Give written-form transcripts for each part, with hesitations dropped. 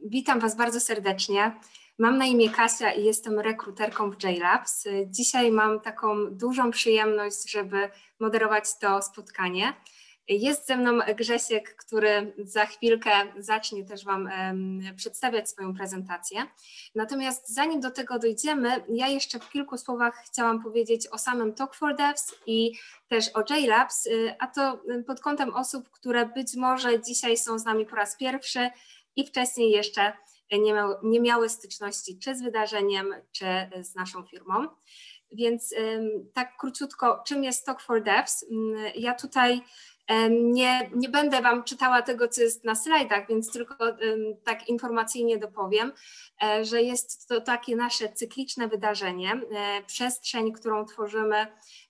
Witam Was bardzo serdecznie. Mam na imię Kasia i jestem rekruterką w JLabs. Dzisiaj mam taką dużą przyjemność, żeby moderować to spotkanie. Jest ze mną Grzesiek, który za chwilkę zacznie też Wam przedstawiać swoją prezentację. Natomiast zanim do tego dojdziemy, ja jeszcze w kilku słowach chciałam powiedzieć o samym Talk4Devs i też o JLabs, a to pod kątem osób, które być może dzisiaj są z nami po raz pierwszy i wcześniej jeszcze nie miały styczności czy z wydarzeniem, czy z naszą firmą. Więc tak króciutko, czym jest Talk4Devs? Ja tutaj nie będę Wam czytała tego, co jest na slajdach, więc tylko tak informacyjnie dopowiem, że jest to takie nasze cykliczne wydarzenie, przestrzeń, którą tworzymy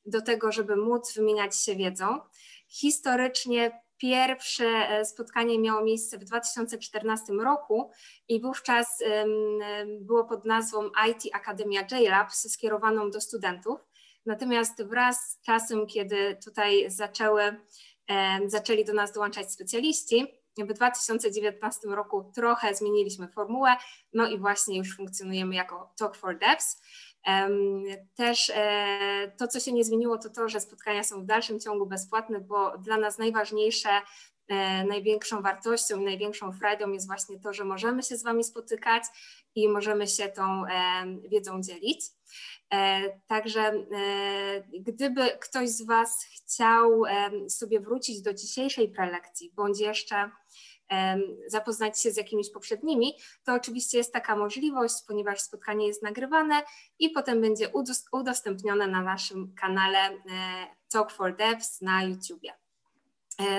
do tego, żeby móc wymieniać się wiedzą. Historycznie pierwsze spotkanie miało miejsce w 2014 roku i wówczas było pod nazwą IT Akademia JLabs skierowaną do studentów. Natomiast wraz z czasem, kiedy tutaj zaczęli do nas dołączać specjaliści, w 2019 roku trochę zmieniliśmy formułę, no i właśnie już funkcjonujemy jako Talk4Devs. Też to, co się nie zmieniło, to to, że spotkania są w dalszym ciągu bezpłatne, bo dla nas najważniejsze, największą wartością i największą frajdą jest właśnie to, że możemy się z Wami spotykać i możemy się tą wiedzą dzielić. Także gdyby ktoś z Was chciał sobie wrócić do dzisiejszej prelekcji, bądź jeszcze zapoznać się z jakimiś poprzednimi, to oczywiście jest taka możliwość, ponieważ spotkanie jest nagrywane i potem będzie udostępnione na naszym kanale Talk4Devs na YouTubie.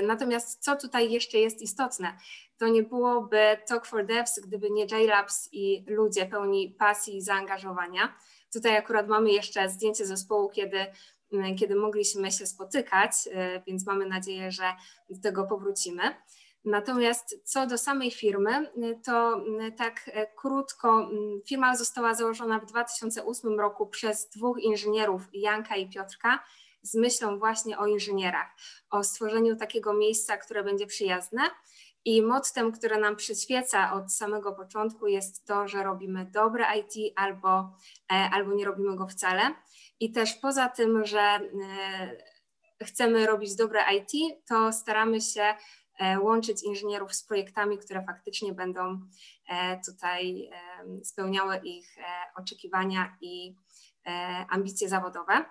Natomiast co tutaj jeszcze jest istotne, to nie byłoby Talk4Devs, gdyby nie JLabs i ludzie pełni pasji i zaangażowania. Tutaj akurat mamy jeszcze zdjęcie zespołu, kiedy mogliśmy się spotykać, więc mamy nadzieję, że do tego powrócimy. Natomiast co do samej firmy, to tak krótko, firma została założona w 2008 roku przez dwóch inżynierów, Janka i Piotrka, z myślą właśnie o inżynierach, o stworzeniu takiego miejsca, które będzie przyjazne. I mottem, które nam przyświeca od samego początku, jest to, że robimy dobre IT albo nie robimy go wcale. I też poza tym, że chcemy robić dobre IT, to staramy się łączyć inżynierów z projektami, które faktycznie będą tutaj spełniały ich oczekiwania i ambicje zawodowe.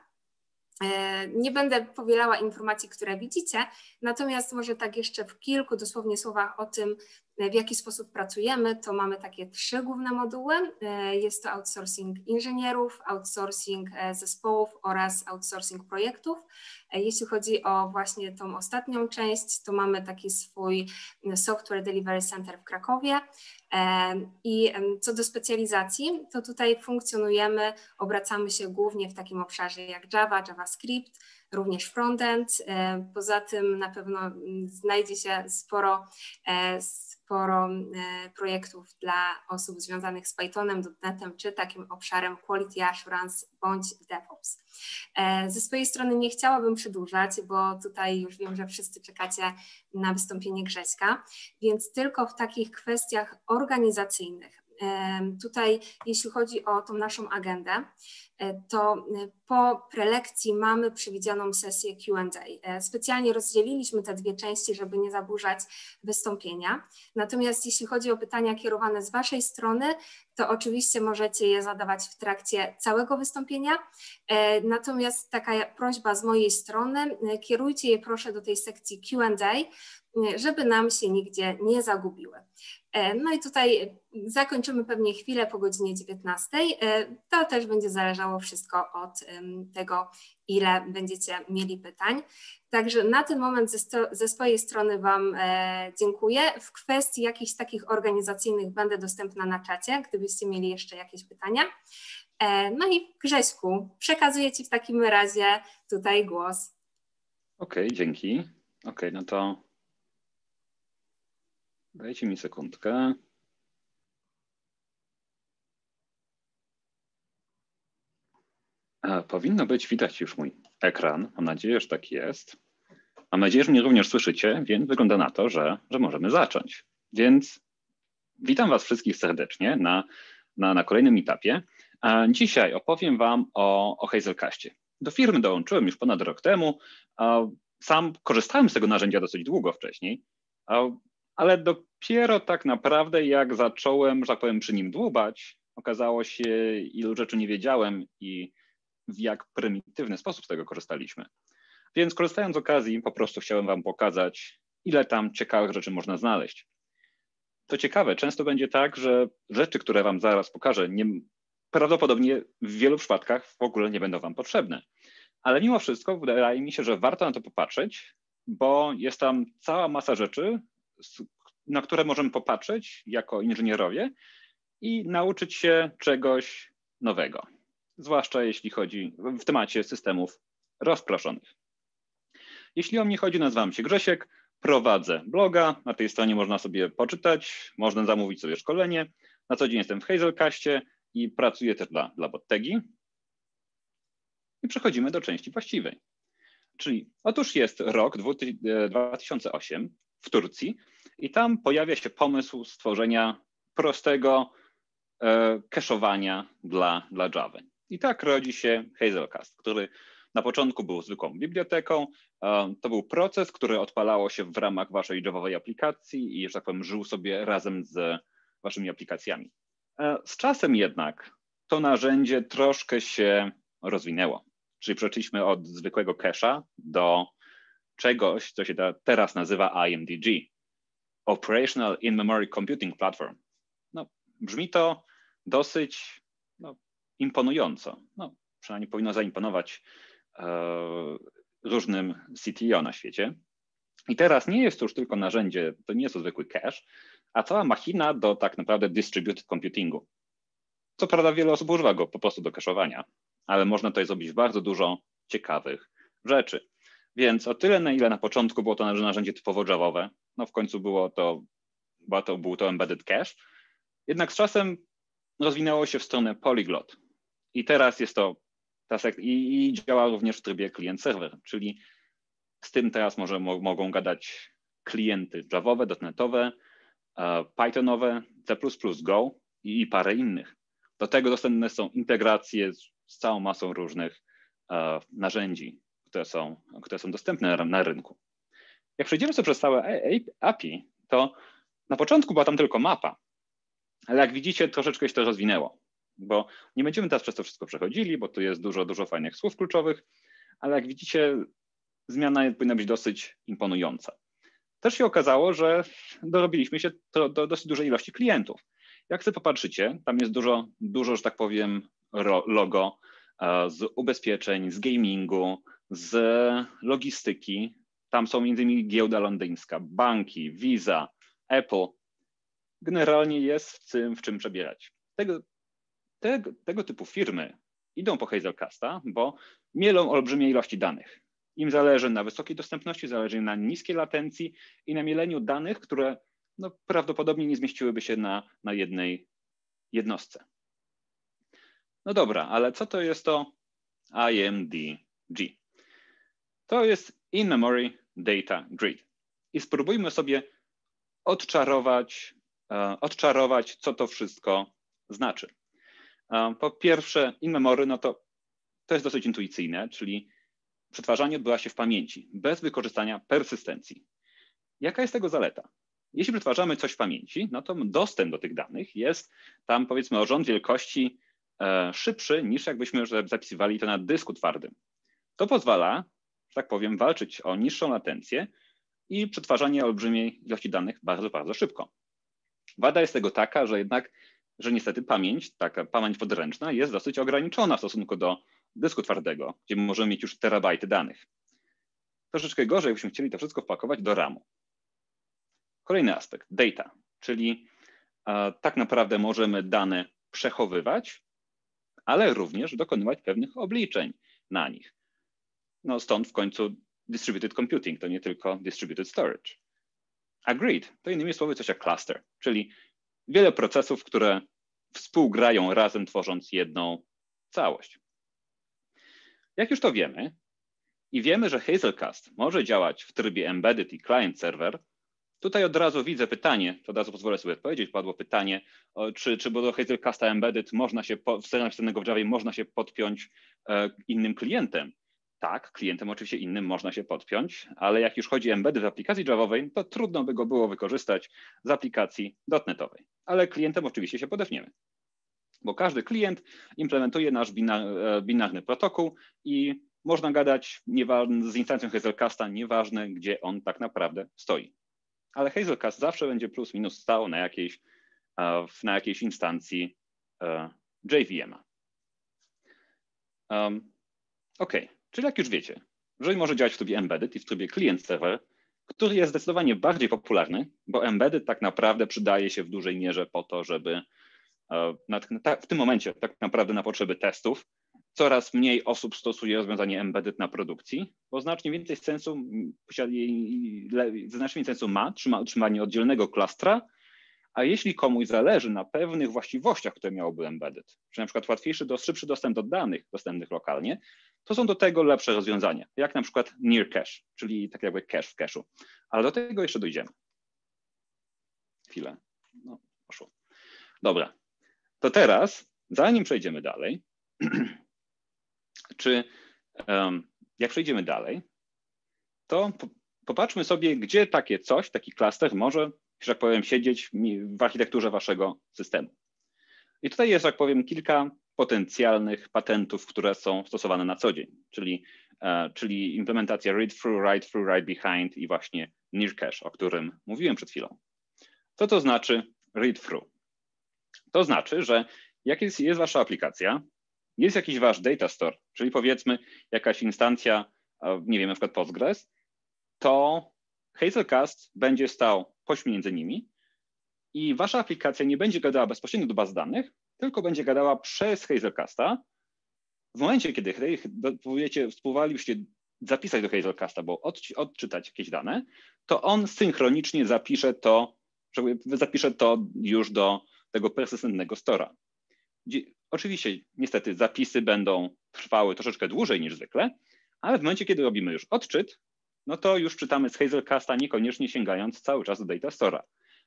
Nie będę powielała informacji, które widzicie, natomiast może tak jeszcze w kilku dosłownie słowach o tym, w jaki sposób pracujemy, to mamy takie 3 główne moduły. Jest to outsourcing inżynierów, outsourcing zespołów oraz outsourcing projektów. Jeśli chodzi o właśnie tą ostatnią część, to mamy taki swój Software Delivery Center w Krakowie. I co do specjalizacji, to tutaj funkcjonujemy, obracamy się głównie w takim obszarze jak Java, JavaScript, również frontend. Poza tym na pewno znajdzie się sporo projektów dla osób związanych z Pythonem, .NET-em czy takim obszarem Quality Assurance bądź DevOps. Ze swojej strony nie chciałabym przedłużać, bo tutaj już wiem, że wszyscy czekacie na wystąpienie Grześka, więc tylko w takich kwestiach organizacyjnych. Tutaj jeśli chodzi o tą naszą agendę, to po prelekcji mamy przewidzianą sesję Q&A. Specjalnie rozdzieliliśmy te 2 części, żeby nie zaburzać wystąpienia. Natomiast jeśli chodzi o pytania kierowane z Waszej strony, to oczywiście możecie je zadawać w trakcie całego wystąpienia. Natomiast taka prośba z mojej strony, kierujcie je proszę do tej sekcji Q&A, żeby nam się nigdzie nie zagubiły. No i tutaj zakończymy pewnie chwilę po godzinie 19. To też będzie zależało wszystko od tego, ile będziecie mieli pytań. Także na ten moment ze swojej strony Wam dziękuję. W kwestii jakichś takich organizacyjnych będę dostępna na czacie, gdybyście mieli jeszcze jakieś pytania. No i Grześku, przekazuję Ci w takim razie tutaj głos. Okej, dzięki. Okej, no to dajcie mi sekundkę. Powinno być widać już mój ekran. Mam nadzieję, że tak jest. Mam nadzieję, że mnie również słyszycie, więc wygląda na to, że możemy zacząć. Więc Witam Was wszystkich serdecznie na kolejnym meetupie. Dzisiaj opowiem Wam o Hazelcastie. Do firmy dołączyłem już ponad rok temu. Sam korzystałem z tego narzędzia dosyć długo wcześniej, ale dopiero tak naprawdę jak zacząłem, że tak powiem, przy nim dłubać, okazało się, ilu rzeczy nie wiedziałem i w jak prymitywny sposób z tego korzystaliśmy. Więc korzystając z okazji, po prostu chciałem Wam pokazać, ile tam ciekawych rzeczy można znaleźć. Co ciekawe, często będzie tak, że rzeczy, które Wam zaraz pokażę, prawdopodobnie w wielu przypadkach w ogóle nie będą Wam potrzebne. Ale mimo wszystko wydaje mi się, że warto na to popatrzeć, bo jest tam cała masa rzeczy, na które możemy popatrzeć jako inżynierowie i nauczyć się czegoś nowego. Zwłaszcza jeśli chodzi w temacie systemów rozproszonych. Jeśli o mnie chodzi, nazywam się Grzesiek, prowadzę bloga, na tej stronie można sobie poczytać, można zamówić sobie szkolenie. Na co dzień jestem w Hazelcastie i pracuję też dla Bottegi. I przechodzimy do części właściwej. Czyli otóż jest rok 2008 w Turcji i tam pojawia się pomysł stworzenia prostego cache'owania dla Java. I tak rodzi się Hazelcast, który na początku był zwykłą biblioteką. To był proces, który odpalało się w ramach waszej javowej aplikacji i, że tak powiem, żył sobie razem z waszymi aplikacjami. Z czasem jednak to narzędzie troszkę się rozwinęło. Czyli przeszliśmy od zwykłego cache'a do czegoś, co się teraz nazywa IMDG, Operational In-Memory Computing Platform. No, brzmi to dosyć imponująco. Przynajmniej powinno zaimponować różnym CTO na świecie. I teraz nie jest to już tylko narzędzie, to nie jest to zwykły cache, a cała machina do tak naprawdę distributed computingu. Co prawda wiele osób używa go po prostu do cache'owania, ale można tutaj zrobić bardzo dużo ciekawych rzeczy. Więc o tyle, na ile na początku było to narzędzie typowo javowe, w końcu był to embedded cache, jednak z czasem rozwinęło się w stronę polyglot. I teraz jest to i działa również w trybie klient-serwer, czyli z tym teraz mogą gadać klienty javowe, .NET-owe, Pythonowe, C++, Go i parę innych. Do tego dostępne są integracje z całą masą różnych narzędzi, które są dostępne na rynku. Jak przejdziemy sobie przez całe API, to na początku była tam tylko mapa, ale jak widzicie, troszeczkę się to rozwinęło, bo nie będziemy teraz przez to wszystko przechodzili, bo tu jest dużo fajnych słów kluczowych, ale jak widzicie, zmiana powinna być dosyć imponująca. Też się okazało, że dorobiliśmy się do dosyć dużej ilości klientów. Jak sobie popatrzycie, tam jest dużo, że tak powiem, logo z ubezpieczeń, z gamingu, z logistyki. Tam są m.in. giełda londyńska, banki, Visa, Apple. Generalnie jest w czym przebierać. Tego typu firmy idą po Hazelcasta, bo mielą olbrzymie ilości danych. Im zależy na wysokiej dostępności, zależy im na niskiej latencji i na mieleniu danych, które prawdopodobnie nie zmieściłyby się na jednej jednostce. No dobra, ale co to jest to IMDG? To jest In-Memory Data Grid. I spróbujmy sobie odczarować, co to wszystko znaczy. Po pierwsze, in-memory, to jest dosyć intuicyjne, czyli przetwarzanie odbywa się w pamięci, bez wykorzystania persystencji. Jaka jest tego zaleta? Jeśli przetwarzamy coś w pamięci, to dostęp do tych danych jest tam, powiedzmy, o rząd wielkości szybszy niż jakbyśmy zapisywali to na dysku twardym. To pozwala, że tak powiem, walczyć o niższą latencję i przetwarzanie olbrzymiej ilości danych bardzo, bardzo szybko. Wada jest tego taka, że niestety taka pamięć podręczna jest dosyć ograniczona w stosunku do dysku twardego, gdzie możemy mieć już terabajty danych. Troszeczkę gorzej, jakbyśmy chcieli to wszystko wpakować do RAM-u. Kolejny aspekt, data, czyli tak naprawdę możemy dane przechowywać, ale również dokonywać pewnych obliczeń na nich. Stąd w końcu distributed computing, to nie tylko distributed storage. A grid to innymi słowy coś jak cluster, czyli wiele procesów, które współgrają razem, tworząc jedną całość. Jak już to wiemy i wiemy, że Hazelcast może działać w trybie embedded i client server, Tutaj od razu widzę pytanie, to od razu pozwolę sobie odpowiedzieć, padło pytanie, czy do Hazelcasta Embedded można się, w scenariuszu napisanego w Java można się podpiąć innym klientem. Tak, klientem oczywiście innym można się podpiąć, ale jak już chodzi o embedded w aplikacji javowej, to trudno by go było wykorzystać z aplikacji .NET-owej. Ale klientem oczywiście się podepniemy, bo każdy klient implementuje nasz binarny protokół i można gadać z instancją Hazelcasta, nieważne gdzie on tak naprawdę stoi. Ale Hazelcast zawsze będzie plus minus stał na jakiejś instancji JVM-a. OK, czyli jak już wiecie, jeżeli może działać w trybie embedded i w trybie client-server, który jest zdecydowanie bardziej popularny, bo embedded tak naprawdę przydaje się w dużej mierze po to, żeby w tym momencie tak naprawdę na potrzeby testów coraz mniej osób stosuje rozwiązanie embedded na produkcji, bo znacznie więcej sensu ma utrzymanie oddzielnego klastra, a jeśli komuś zależy na pewnych właściwościach, które miałoby embedded, czy na przykład szybszy dostęp do danych dostępnych lokalnie, to są do tego lepsze rozwiązania, jak na przykład near cache, czyli tak jakby cache w cache'u. Ale do tego jeszcze dojdziemy. Chwilę. No, poszło. Dobra. To teraz, zanim przejdziemy dalej, jak przejdziemy dalej, to popatrzmy sobie, gdzie taki klaster może, że tak powiem, siedzieć w architekturze waszego systemu. I tutaj jest, że tak powiem, kilka potencjalnych patentów, które są stosowane na co dzień, czyli implementacja read-through, write-through, write-behind i właśnie near cache, o którym mówiłem przed chwilą. Co to znaczy read-through? To znaczy, że jak jest wasza aplikacja, jest jakiś wasz data store, czyli powiedzmy jakaś instancja, nie wiem, na przykład Postgres, to Hazelcast będzie stał pomiędzy nimi i wasza aplikacja nie będzie gadała bezpośrednio do baz danych, tylko będzie gadała przez Hazelcasta. W momencie, kiedy spróbowalibyście zapisać do Hazelcasta, bo odczytać jakieś dane, to on synchronicznie zapisze to już do tego persystentnego stora. Oczywiście, niestety, zapisy będą trwały troszeczkę dłużej niż zwykle, ale w momencie, kiedy robimy już odczyt, no to już czytamy z Hazelcasta, niekoniecznie sięgając cały czas do data store'a,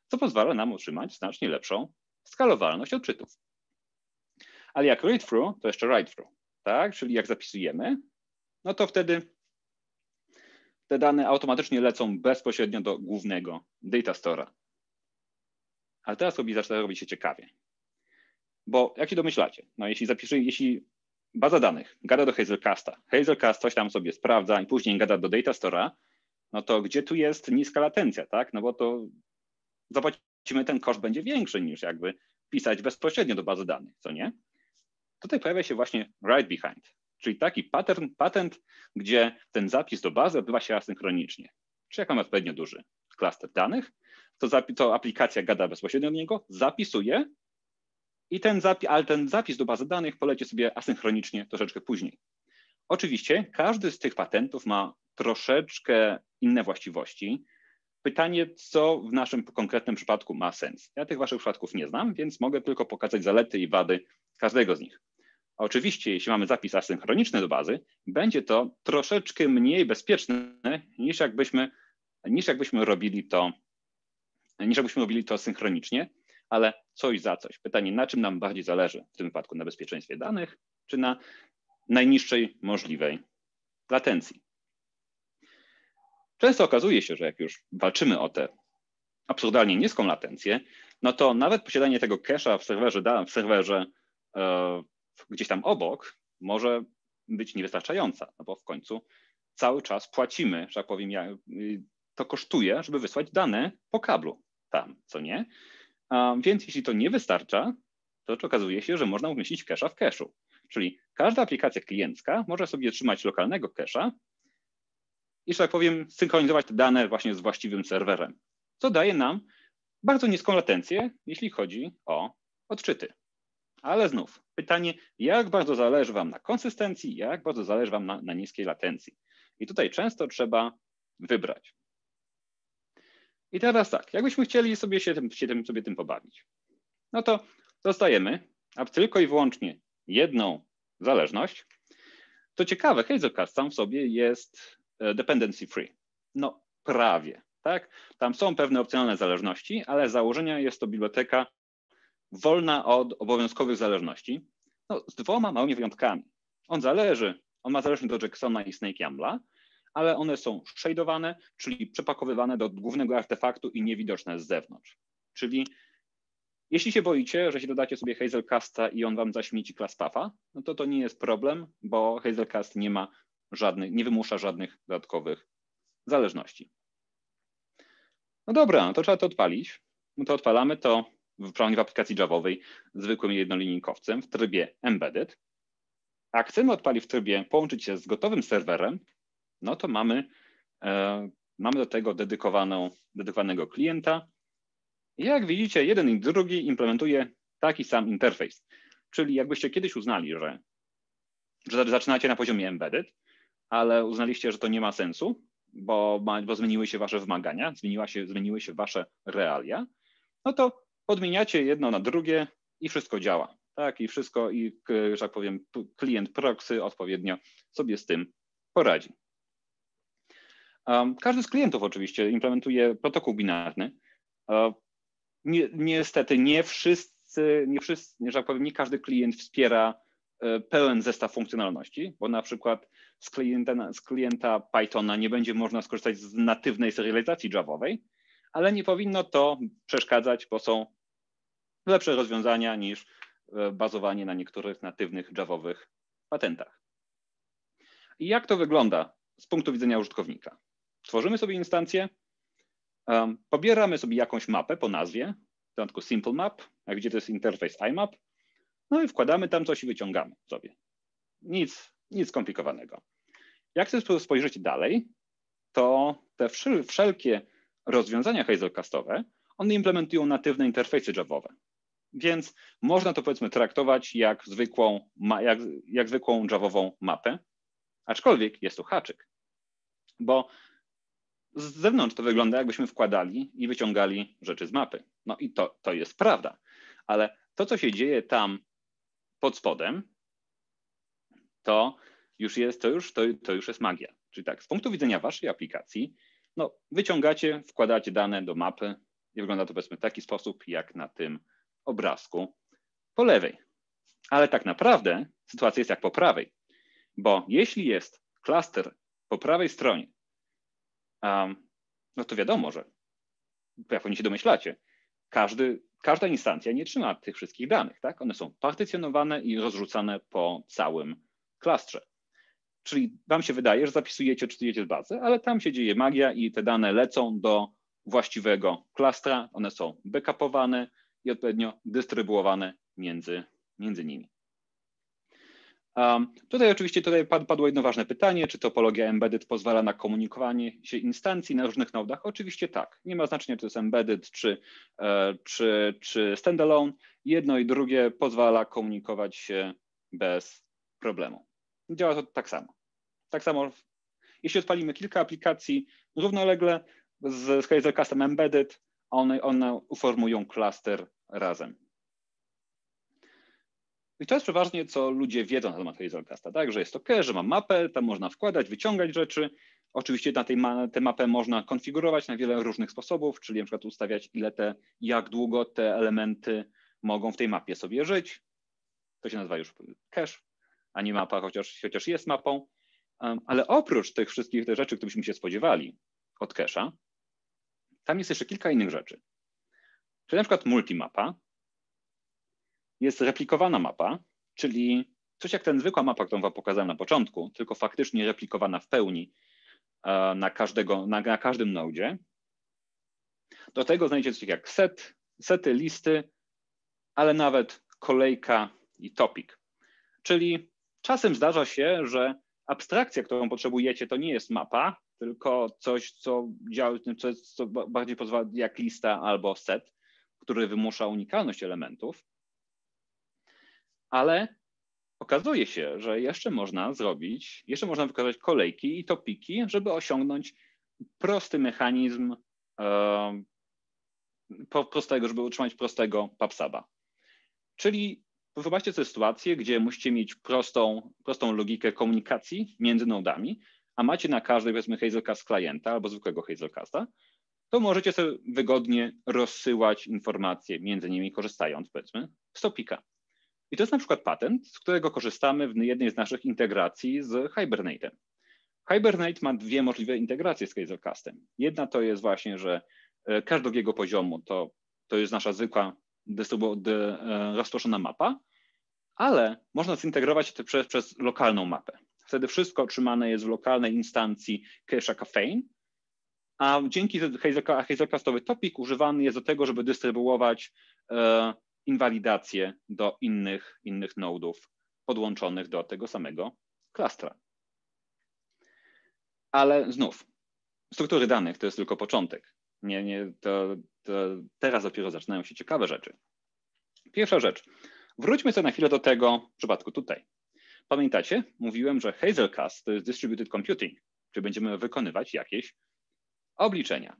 co pozwala nam utrzymać znacznie lepszą skalowalność odczytów. Ale jak read-through, to jeszcze write-through, tak? Czyli jak zapisujemy, no to wtedy te dane automatycznie lecą bezpośrednio do głównego data store'a. Ale teraz zaczyna robić się ciekawie. Bo jak się domyślacie, no jeśli baza danych gada do Hazelcasta, Hazelcast coś tam sobie sprawdza i później gada do data store'a, no to gdzie tu jest niska latencja, tak? No bo to zobaczymy, ten koszt będzie większy niż jakby pisać bezpośrednio do bazy danych, co nie? Tutaj pojawia się właśnie write behind, czyli taki patent, gdzie ten zapis do bazy odbywa się asynchronicznie. Czyli jak mamy odpowiednio duży klaster danych, to aplikacja gada bezpośrednio do niego, zapisuje ale ten zapis do bazy danych poleci sobie asynchronicznie troszeczkę później. Oczywiście każdy z tych patentów ma troszeczkę inne właściwości. Pytanie, co w naszym konkretnym przypadku ma sens. Ja tych waszych przypadków nie znam, więc mogę tylko pokazać zalety i wady każdego z nich. A oczywiście, jeśli mamy zapis asynchroniczny do bazy, będzie to troszeczkę mniej bezpieczne niż jakbyśmy robili to synchronicznie, ale coś za coś. Pytanie, na czym nam bardziej zależy w tym wypadku? Na bezpieczeństwie danych, czy na najniższej możliwej latencji? Często okazuje się, że jak już walczymy o tę absurdalnie niską latencję, no to nawet posiadanie tego cache'a w serwerze gdzieś tam obok może być niewystarczająca, no bo w końcu cały czas płacimy, że tak powiem, to kosztuje, żeby wysłać dane po kablu tam, co nie? Więc jeśli to nie wystarcza, to okazuje się, że można umieścić cache'a w cache'u. Czyli każda aplikacja kliencka może sobie trzymać lokalnego cache'a i, że tak powiem, synchronizować te dane właśnie z właściwym serwerem, co daje nam bardzo niską latencję, jeśli chodzi o odczyty. Ale znów pytanie, jak bardzo zależy wam na konsystencji, jak bardzo zależy wam na niskiej latencji. I tutaj często trzeba wybrać. I teraz tak, jakbyśmy chcieli sobie tym pobawić, no to dostajemy tylko i wyłącznie jedną zależność. To ciekawe, Hazelcast sam w sobie jest dependency free. No prawie, Tak? Tam są pewne opcjonalne zależności, ale z założenia jest to biblioteka wolna od obowiązkowych zależności, no, z 2 małymi wyjątkami. On ma zależność do Jacksona i Snake YAMLa, ale one są shadowane, czyli przepakowywane do głównego artefaktu i niewidoczne z zewnątrz. Czyli jeśli się boicie, że się dodacie sobie Hazelcasta i on wam zaśmieci class patha, no to nie jest problem, bo Hazelcast nie wymusza żadnych dodatkowych zależności. No dobra, no to trzeba to odpalić. No to odpalamy to w aplikacji Javowej zwykłym jednolinijkowcem w trybie embedded. A chcemy odpalić w trybie połączyć się z gotowym serwerem, no to mamy do tego dedykowanego klienta. I jak widzicie, jeden i drugi implementuje taki sam interfejs. Czyli jakbyście kiedyś uznali, że zaczynacie na poziomie embedded, ale uznaliście, że to nie ma sensu, bo zmieniły się wasze wymagania, zmieniły się wasze realia, no to podmieniacie jedno na drugie i wszystko działa. Tak, i wszystko, że tak powiem, klient proxy odpowiednio sobie z tym poradzi. Każdy z klientów oczywiście implementuje protokół binarny. Niestety nie każdy klient wspiera pełen zestaw funkcjonalności, bo na przykład z klienta Pythona nie będzie można skorzystać z natywnej serializacji Javowej, ale nie powinno to przeszkadzać, bo są lepsze rozwiązania niż bazowanie na niektórych natywnych Javowych patentach. I jak to wygląda z punktu widzenia użytkownika? Tworzymy sobie instancję, pobieramy sobie jakąś mapę po nazwie, w dodatku simple map, a gdzie to jest interfejs IMAP, no i wkładamy tam coś i wyciągamy sobie. Nic skomplikowanego. Jak chcę spojrzeć dalej, to te wszelkie rozwiązania Hazelcastowe, one implementują natywne interfejsy Javowe. Więc można to powiedzmy traktować jak zwykłą Javową mapę, aczkolwiek jest to haczyk, bo z zewnątrz to wygląda, jakbyśmy wkładali i wyciągali rzeczy z mapy. No i to jest prawda, ale to, co się dzieje tam pod spodem, to już jest magia. Czyli tak, z punktu widzenia waszej aplikacji, no wyciągacie, wkładacie dane do mapy i wygląda to powiedzmy w taki sposób, jak na tym obrazku po lewej. Ale tak naprawdę sytuacja jest jak po prawej, bo jeśli jest klaster po prawej stronie, no to wiadomo, że jak oni się domyślacie, każda instancja nie trzyma tych wszystkich danych, tak? One są partycjonowane i rozrzucane po całym klastrze. Czyli wam się wydaje, że zapisujecie, czytujecie z bazy, ale tam się dzieje magia i te dane lecą do właściwego klastra, one są backupowane i odpowiednio dystrybuowane między nimi. Tutaj padło jedno ważne pytanie, czy topologia embedded pozwala na komunikowanie się instancji na różnych nodach? Oczywiście tak. Nie ma znaczenia, czy to jest embedded, czy standalone. Jedno i drugie pozwala komunikować się bez problemu. Działa to tak samo. Tak samo, jeśli odpalimy kilka aplikacji równolegle z Hazelcastem embedded, one uformują klaster razem. I to jest przeważnie, co ludzie wiedzą na temat Hazelcasta, tak? Że jest to cache, że ma mapę, tam można wkładać, wyciągać rzeczy. Oczywiście tę mapę można konfigurować na wiele różnych sposobów, czyli na przykład ustawiać, jak długo te elementy mogą w tej mapie sobie żyć. To się nazywa już cache, a nie mapa, chociaż jest mapą. Ale oprócz tych wszystkich rzeczy, któryśmy się spodziewali od cache'a, tam jest jeszcze kilka innych rzeczy. Czyli na przykład multimapa, jest replikowana mapa, czyli coś jak ten zwykła mapa, którą wam pokazałem na początku, tylko faktycznie replikowana w pełni na każdym nodzie. Do tego znajdziecie coś jak sety, listy, ale nawet kolejka i topic. Czyli czasem zdarza się, że abstrakcja, którą potrzebujecie, to nie jest mapa, tylko coś, co bardziej pozwala jak lista albo set, który wymusza unikalność elementów. Ale okazuje się, że jeszcze można wykazać kolejki i topiki, żeby osiągnąć prosty mechanizm żeby utrzymać prostego PubSuba. Czyli wyobraźcie sobie sytuację, gdzie musicie mieć prostą logikę komunikacji między nodami, a macie na każdej, powiedzmy, Hazelcast klienta albo zwykłego Hazelcasta, to możecie sobie wygodnie rozsyłać informacje między nimi, korzystając, powiedzmy, z topika. I to jest na przykład patent, z którego korzystamy w jednej z naszych integracji z Hibernate'em. Hibernate ma dwie możliwe integracje z Hazelcastem. Jedna to jest właśnie, że każdego jego poziomu to jest nasza zwykła rozproszona mapa, ale można zintegrować to przez lokalną mapę. Wtedy wszystko trzymane jest w lokalnej instancji cache'a Caffeine, a dzięki Hazelcastowy topik używany jest do tego, żeby dystrybuować inwalidację do innych nodów podłączonych do tego samego klastra. Ale znów, struktury danych to jest tylko początek. To teraz dopiero zaczynają się ciekawe rzeczy. Pierwsza rzecz. Wróćmy sobie na chwilę do tego przypadku tutaj. Pamiętacie? Mówiłem, że Hazelcast to jest distributed computing, czyli będziemy wykonywać jakieś obliczenia.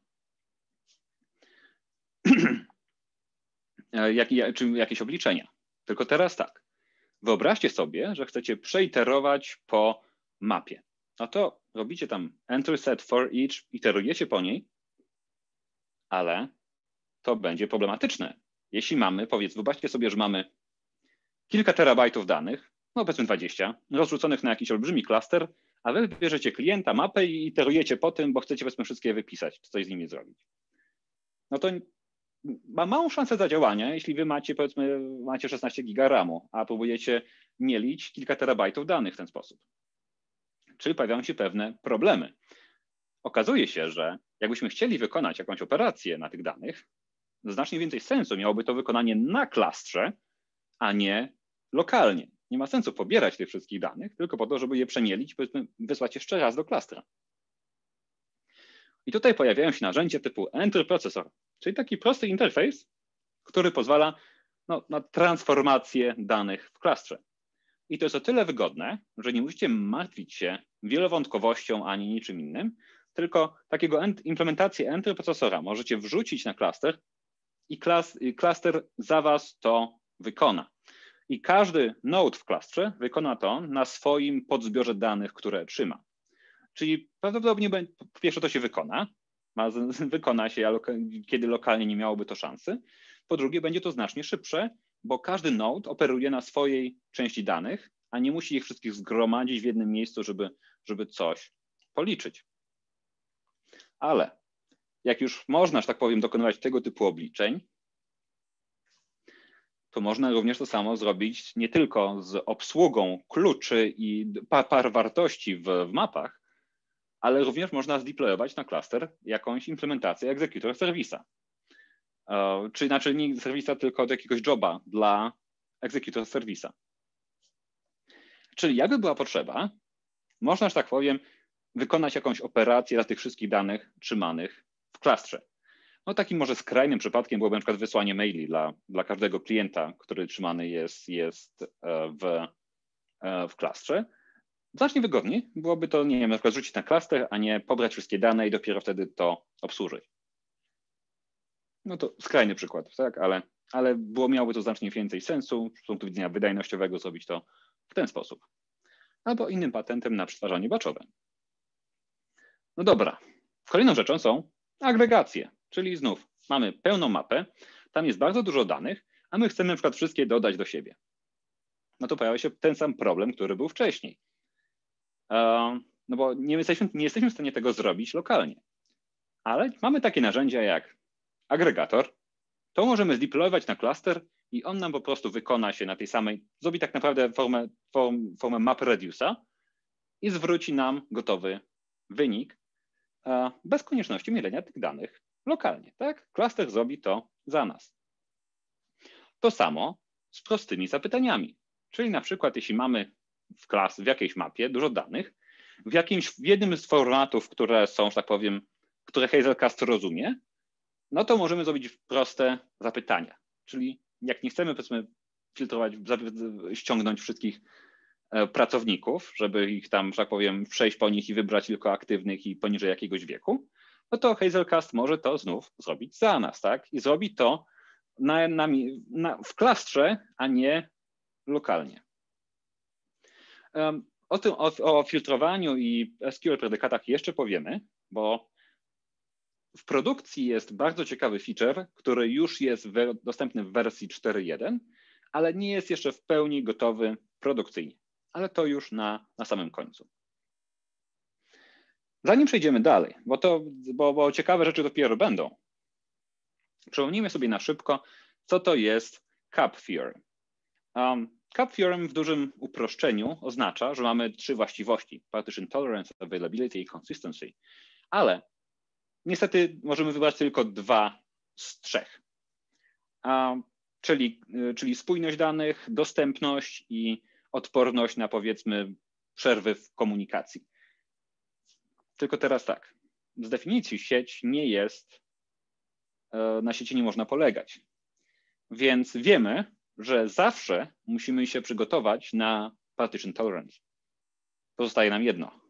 Czy jakieś obliczenia. Tylko teraz tak. Wyobraźcie sobie, że chcecie przeiterować po mapie. No to robicie tam enter set for each, iterujecie po niej, ale to będzie problematyczne. Jeśli mamy, wyobraźcie sobie, że mamy kilka terabajtów danych, no powiedzmy 20, rozrzuconych na jakiś olbrzymi klaster, a wy bierzecie klienta, mapę i iterujecie po tym, bo chcecie powiedzmy wszystkie wypisać, coś z nimi zrobić. No to ma małą szansę zadziałania, jeśli wy macie, powiedzmy, 16 giga RAMu, a próbujecie mielić kilka terabajtów danych w ten sposób. Czyli pojawiają się pewne problemy. Okazuje się, że jakbyśmy chcieli wykonać jakąś operację na tych danych, znacznie więcej sensu miałoby to wykonanie na klastrze, a nie lokalnie. Nie ma sensu pobierać tych wszystkich danych, tylko po to, żeby je przemielić, powiedzmy, wysłać jeszcze raz do klastra. I tutaj pojawiają się narzędzia typu Enter Processor, czyli taki prosty interfejs, który pozwala na transformację danych w klastrze. I to jest o tyle wygodne, że nie musicie martwić się wielowątkowością ani niczym innym, tylko takiego implementację Enter Processora możecie wrzucić na klaster i klaster za was to wykona. I każdy node w klastrze wykona to na swoim podzbiorze danych, które trzyma. Czyli prawdopodobnie po pierwsze to się wykona się, kiedy lokalnie nie miałoby to szansy. Po drugie będzie to znacznie szybsze, bo każdy node operuje na swojej części danych, a nie musi ich wszystkich zgromadzić w jednym miejscu, żeby coś policzyć. Ale jak już można, że tak powiem, dokonywać tego typu obliczeń, to można również to samo zrobić nie tylko z obsługą kluczy i par wartości w mapach, ale również można zdeployować na klaster jakąś implementację executor serwisa. Czyli znaczy nie serwisa, tylko do jakiegoś joba dla executor serwisa. Czyli jakby była potrzeba, można, że tak powiem, wykonać jakąś operację dla tych wszystkich danych trzymanych w klastrze. No takim może skrajnym przypadkiem byłoby na przykład wysłanie maili dla każdego klienta, który trzymany jest w klastrze. Znacznie wygodniej byłoby to, nie wiem, na przykład rzucić na klaster, a nie pobrać wszystkie dane i dopiero wtedy to obsłużyć. No to skrajny przykład, tak? Ale miałoby to znacznie więcej sensu z punktu widzenia wydajnościowego zrobić to w ten sposób. Albo innym patentem na przetwarzanie batchowe. No dobra. Kolejną rzeczą są agregacje, czyli znów mamy pełną mapę, tam jest bardzo dużo danych, a my chcemy na przykład wszystkie dodać do siebie. No to pojawia się ten sam problem, który był wcześniej. No bo nie jesteśmy w stanie tego zrobić lokalnie. Ale mamy takie narzędzia jak agregator. To możemy zdeployować na klaster i on nam po prostu wykona się na tej samej, zrobi tak naprawdę formę MapReduce'a i zwróci nam gotowy wynik bez konieczności mielenia tych danych lokalnie. Tak? Klaster zrobi to za nas. To samo z prostymi zapytaniami. Czyli na przykład jeśli mamy w jakiejś mapie dużo danych, w jednym z formatów, które są, że tak powiem, które Hazelcast rozumie, no to możemy zrobić proste zapytania. Czyli jak nie chcemy, powiedzmy, filtrować, ściągnąć wszystkich pracowników, żeby ich tam, że tak powiem, przejść po nich i wybrać tylko aktywnych i poniżej jakiegoś wieku, no to Hazelcast może to znów zrobić za nas, tak? I zrobi to w klastrze, a nie lokalnie. O filtrowaniu i SQL predykatach jeszcze powiemy, bo w produkcji jest bardzo ciekawy feature, który już jest dostępny w wersji 4.1, ale nie jest jeszcze w pełni gotowy produkcyjnie. Ale to już na samym końcu. Zanim przejdziemy dalej, bo ciekawe rzeczy dopiero będą, przypomnijmy sobie na szybko, co to jest CAP Theorem. CAP Theorem w dużym uproszczeniu oznacza, że mamy 3 właściwości: partition tolerance, availability i consistency, ale niestety możemy wybrać tylko 2 z 3, czyli spójność danych, dostępność i odporność na, powiedzmy, przerwy w komunikacji. Tylko teraz tak, z definicji sieć nie jest, na sieci nie można polegać, więc wiemy, że zawsze musimy się przygotować na partition tolerance. Pozostaje nam jedno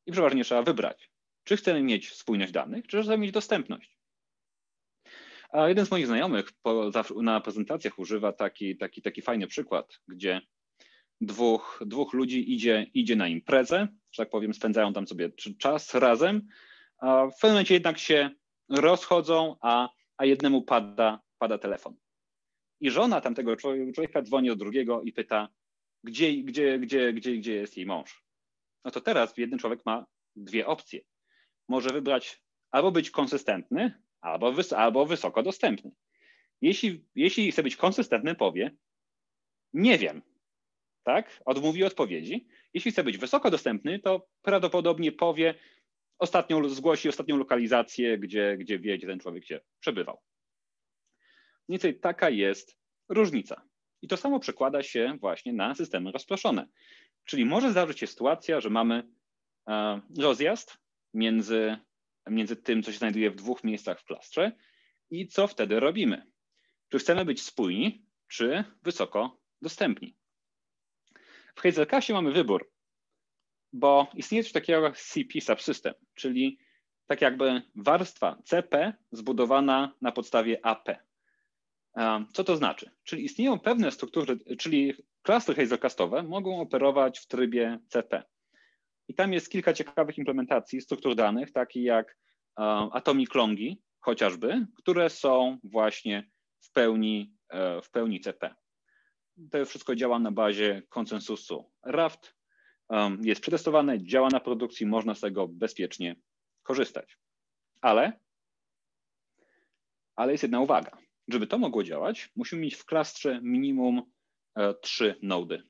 i przeważnie trzeba wybrać, czy chcemy mieć spójność danych, czy chcemy mieć dostępność. A jeden z moich znajomych na prezentacjach używa taki fajny przykład, gdzie dwóch ludzi idzie na imprezę, że tak powiem, spędzają tam sobie czas razem, a w pewnym momencie jednak się rozchodzą, a jednemu pada telefon. I żona tamtego człowieka dzwoni do drugiego i pyta, gdzie jest jej mąż. No to teraz jeden człowiek ma 2 opcje. Może wybrać albo być konsystentny, albo wysoko dostępny. Jeśli chce być konsystentny, powie, nie wiem, tak? Odmówi odpowiedzi. Jeśli chce być wysoko dostępny, to prawdopodobnie powie, zgłosi ostatnią lokalizację, gdzie wie, gdzie ten człowiek się przebywał. Mniej więcej taka jest różnica. I to samo przekłada się właśnie na systemy rozproszone. Czyli może zdarzyć się sytuacja, że mamy rozjazd między tym, co się znajduje w 2 miejscach w klastrze i co wtedy robimy. Czy chcemy być spójni, czy wysoko dostępni? W Hazelcastie mamy wybór, bo istnieje coś takiego jak CP subsystem, czyli tak jakby warstwa CP zbudowana na podstawie AP. Co to znaczy? Czyli istnieją pewne struktury, czyli klastry hazelcastowe mogą operować w trybie CP. I tam jest kilka ciekawych implementacji struktur danych, takie jak atomic longi chociażby, które są właśnie w pełni CP. To wszystko działa na bazie konsensusu Raft, jest przetestowane, działa na produkcji, można z tego bezpiecznie korzystać. Ale jest jedna uwaga. Żeby to mogło działać, musimy mieć w klastrze minimum 3 nody.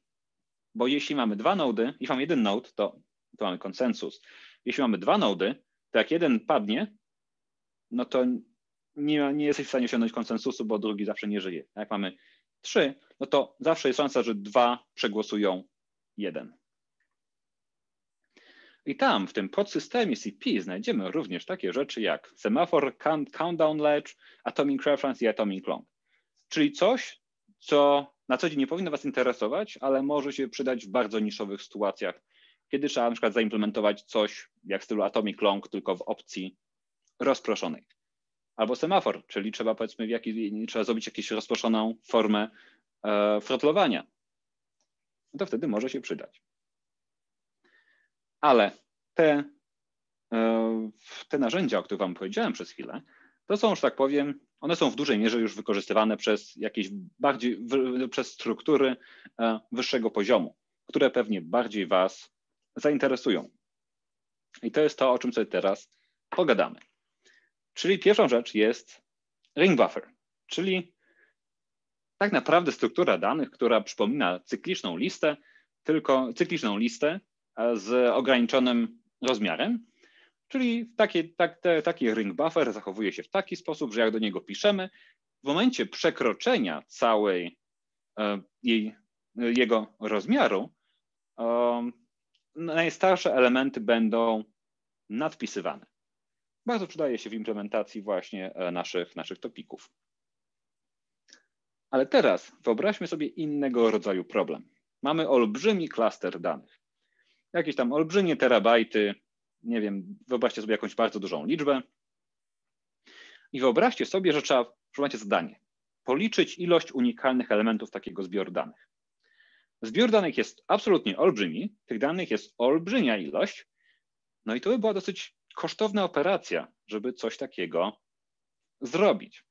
Bo jeśli mamy 2 nody, jeśli mamy 1 node, to mamy konsensus. Jeśli mamy 2 nody, to jak jeden padnie, no to nie jesteś w stanie osiągnąć konsensusu, bo drugi zawsze nie żyje. Jak mamy 3, no to zawsze jest szansa, że 2 przegłosują 1. I tam w tym podsystemie CP znajdziemy również takie rzeczy jak semafor, countdown ledge, atomic reference i atomic long. Czyli coś, co na co dzień nie powinno Was interesować, ale może się przydać w bardzo niszowych sytuacjach, kiedy trzeba na przykład zaimplementować coś jak w stylu atomic long, tylko w opcji rozproszonej. Albo semafor, czyli trzeba, powiedzmy, trzeba zrobić jakąś rozproszoną formę throttlowania. No to wtedy może się przydać. Ale te narzędzia, o których Wam powiedziałem przez chwilę, to są, że tak powiem, one są w dużej mierze już wykorzystywane przez przez struktury wyższego poziomu, które pewnie bardziej Was zainteresują. I to jest to, o czym sobie teraz pogadamy. Czyli pierwszą rzecz jest ring buffer, czyli tak naprawdę struktura danych, która przypomina cykliczną listę z ograniczonym rozmiarem, czyli taki ring buffer zachowuje się w taki sposób, że jak do niego piszemy, w momencie przekroczenia jego rozmiaru, najstarsze elementy będą nadpisywane. Bardzo przydaje się w implementacji właśnie naszych topików. Ale teraz wyobraźmy sobie innego rodzaju problem. Mamy olbrzymi klaster danych. Jakieś tam olbrzymie terabajty, nie wiem, wyobraźcie sobie jakąś bardzo dużą liczbę i wyobraźcie sobie, że trzeba, macie zadanie, policzyć ilość unikalnych elementów takiego zbioru danych. Zbiór danych jest absolutnie olbrzymi, tych danych jest olbrzymia ilość, no i to by była dosyć kosztowna operacja, żeby coś takiego zrobić.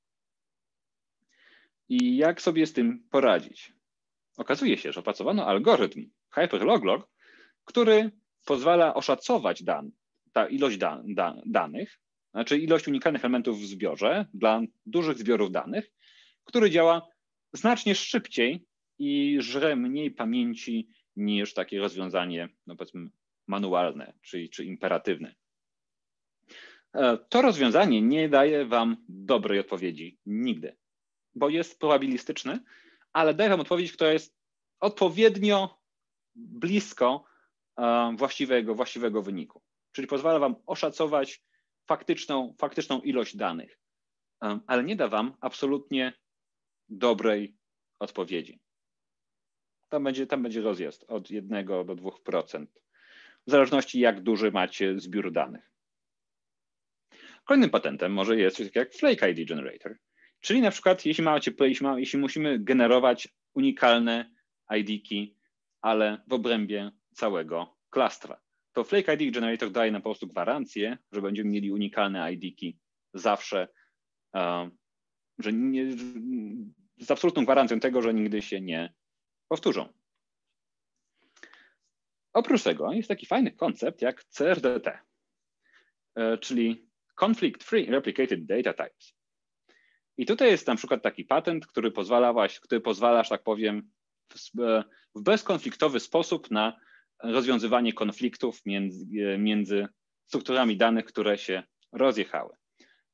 I jak sobie z tym poradzić? Okazuje się, że opracowano algorytm Hyperloglog, który pozwala oszacować ta ilość danych, znaczy ilość unikalnych elementów w zbiorze dla dużych zbiorów danych, który działa znacznie szybciej i żre mniej pamięci niż takie rozwiązanie, no powiedzmy, manualne czy imperatywne. To rozwiązanie nie daje wam dobrej odpowiedzi nigdy, bo jest probabilistyczne, ale daje wam odpowiedź, która jest odpowiednio blisko właściwego wyniku. Czyli pozwala wam oszacować faktyczną ilość danych, ale nie da wam absolutnie dobrej odpowiedzi. Tam będzie rozjazd od 1 do 2%, w zależności jak duży macie zbiór danych. Kolejnym patentem może jest coś takiego jak Flake ID Generator, czyli na przykład jeśli musimy generować unikalne ID-ki, ale w obrębie całego klastra, to Flake ID Generator daje nam po prostu gwarancję, że będziemy mieli unikalne ID-ki zawsze, z absolutną gwarancją tego, że nigdy się nie powtórzą. Oprócz tego jest taki fajny koncept jak CRDT, czyli Conflict Free Replicated Data Types. I tutaj jest na przykład taki patent, który pozwala, że tak powiem, w bezkonfliktowy sposób na rozwiązywanie konfliktów między strukturami danych, które się rozjechały.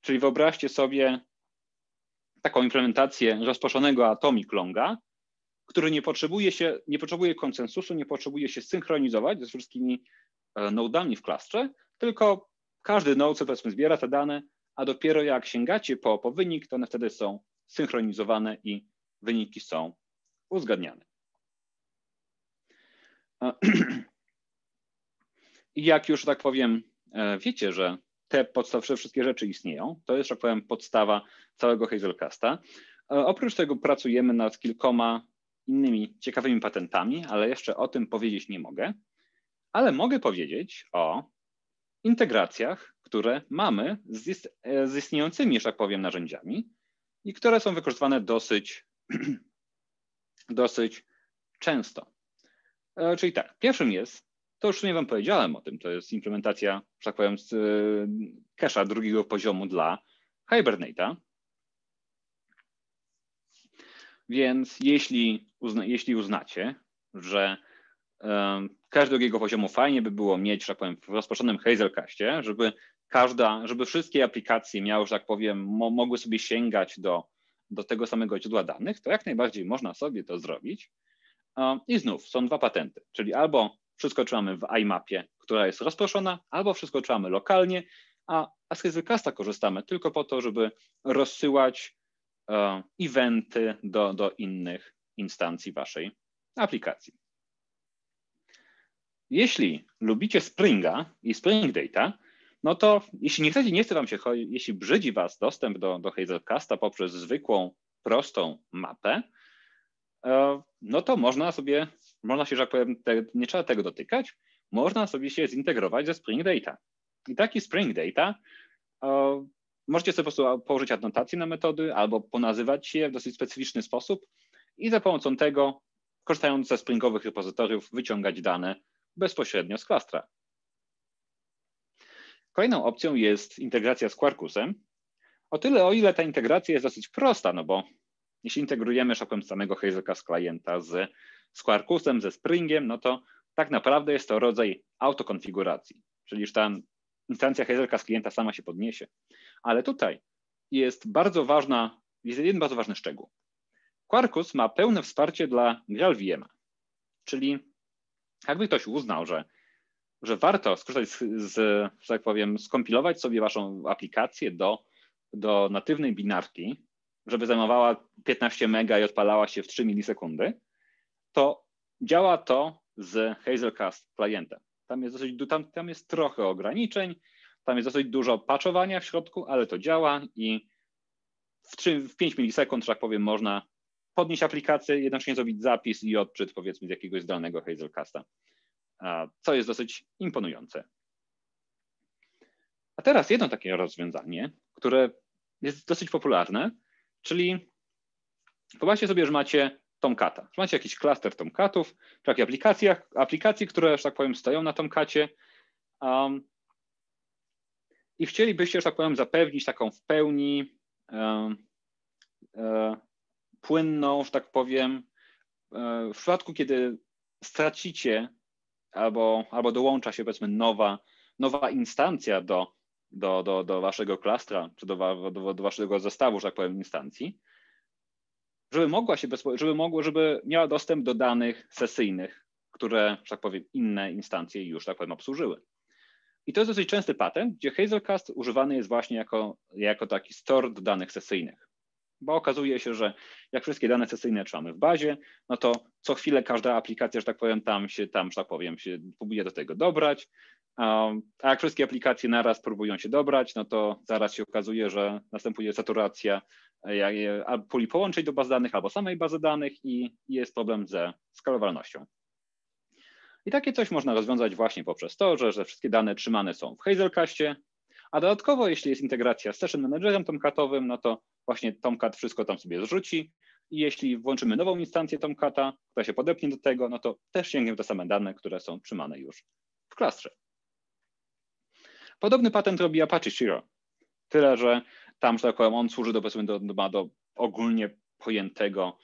Czyli wyobraźcie sobie taką implementację rozproszonego atomic longa, który nie potrzebuje konsensusu, nie potrzebuje się synchronizować ze wszystkimi nodami w klastrze, tylko każdy node sobie, powiedzmy, zbiera te dane, a dopiero jak sięgacie po wynik, to one wtedy są synchronizowane i wyniki są uzgadniane. I jak już, tak powiem, wiecie, że te wszystkie rzeczy istnieją, to jest, tak powiem, podstawa całego Hazelcasta. Oprócz tego pracujemy nad kilkoma innymi ciekawymi patentami, ale jeszcze o tym powiedzieć nie mogę. Ale mogę powiedzieć o integracjach, które mamy z istniejącymi, że tak powiem, narzędziami i które są wykorzystywane dosyć często. Czyli tak, pierwszym jest, to już nie wam powiedziałem o tym, to jest implementacja, że tak powiem, z cache'a drugiego poziomu dla Hibernate'a. Więc jeśli uznacie, że cache drugiego poziomu fajnie by było mieć, że tak powiem, w rozproszonym Hazelcastie, żeby wszystkie aplikacje miały, że tak powiem, mogły sobie sięgać do tego samego źródła danych, to jak najbardziej można sobie to zrobić. I znów są dwa patenty, czyli albo wszystko trzymamy w IMAP-ie, która jest rozproszona, albo wszystko trzymamy lokalnie, a z Hazelcasta korzystamy tylko po to, żeby rozsyłać eventy do innych instancji waszej aplikacji. Jeśli lubicie Springa i Spring Data, no to jeśli brzydzi was dostęp do Hazelcasta poprzez zwykłą, prostą mapę, no to można się, że tak powiem, nie trzeba tego dotykać, można sobie się zintegrować ze Spring Data. I taki Spring Data możecie sobie po prostu położyć adnotację na metody albo ponazywać je w dosyć specyficzny sposób i za pomocą tego, korzystając ze springowych repozytoriów, wyciągać dane bezpośrednio z klastra. Kolejną opcją jest integracja z Quarkusem. O ile ta integracja jest dosyć prosta, no bo jeśli integrujemy, że tak powiem, samego Hazelcast klienta z Quarkusem, ze Springiem, no to tak naprawdę jest to rodzaj autokonfiguracji, czyli że ta instancja Hazelcast klienta sama się podniesie. Ale tutaj jest jeden bardzo ważny szczegół. Quarkus ma pełne wsparcie dla GraalVM-a, czyli jakby ktoś uznał, że warto skorzystać że tak powiem, skompilować sobie waszą aplikację do natywnej binarki, żeby zajmowała 15 mega i odpalała się w 3 milisekundy, to działa to z Hazelcast klientem. Tam jest trochę ograniczeń, tam jest dosyć dużo patchowania w środku, ale to działa i w 5 milisekund, że tak powiem, można podnieść aplikację, jednocześnie zrobić zapis i odczyt, powiedzmy, z jakiegoś zdalnego Hazelcasta, co jest dosyć imponujące. A teraz jedno takie rozwiązanie, które jest dosyć popularne, czyli wyobraźcie sobie, że macie Tomcata, że macie jakiś klaster Tomcatów, czy takich aplikacji, które, że tak powiem, stoją na Tomcacie i chcielibyście, że tak powiem, zapewnić taką w pełni płynną, że tak powiem, w przypadku, kiedy stracicie albo dołącza się, powiedzmy, nowa instancja do waszego klastra, czy do waszego zestawu, że tak powiem, instancji, żeby miała dostęp do danych sesyjnych, które, że tak powiem, inne instancje już, tak powiem, obsłużyły. I to jest dosyć częsty patent, gdzie Hazelcast używany jest właśnie jako taki store do danych sesyjnych. Bo okazuje się, że jak wszystkie dane sesyjne trzymamy w bazie, no to co chwilę każda aplikacja, że tak powiem, że tak powiem, się próbuje do tego dobrać, a jak wszystkie aplikacje naraz próbują się dobrać, no to zaraz się okazuje, że następuje saturacja puli połączeń do baz danych albo samej bazy danych i jest problem ze skalowalnością. I takie coś można rozwiązać właśnie poprzez to, że wszystkie dane trzymane są w Hazelcastie, a dodatkowo, jeśli jest integracja z Session Managerem Tomcatowym, no to właśnie Tomcat wszystko tam sobie zrzuci i jeśli włączymy nową instancję Tomcata, która się podepnie do tego, no to też sięgniemy te same dane, które są trzymane już w klastrze. Podobny patent robi Apache Shiro. Tyle, że tam, że tak powiem, on służy do ogólnie pojętego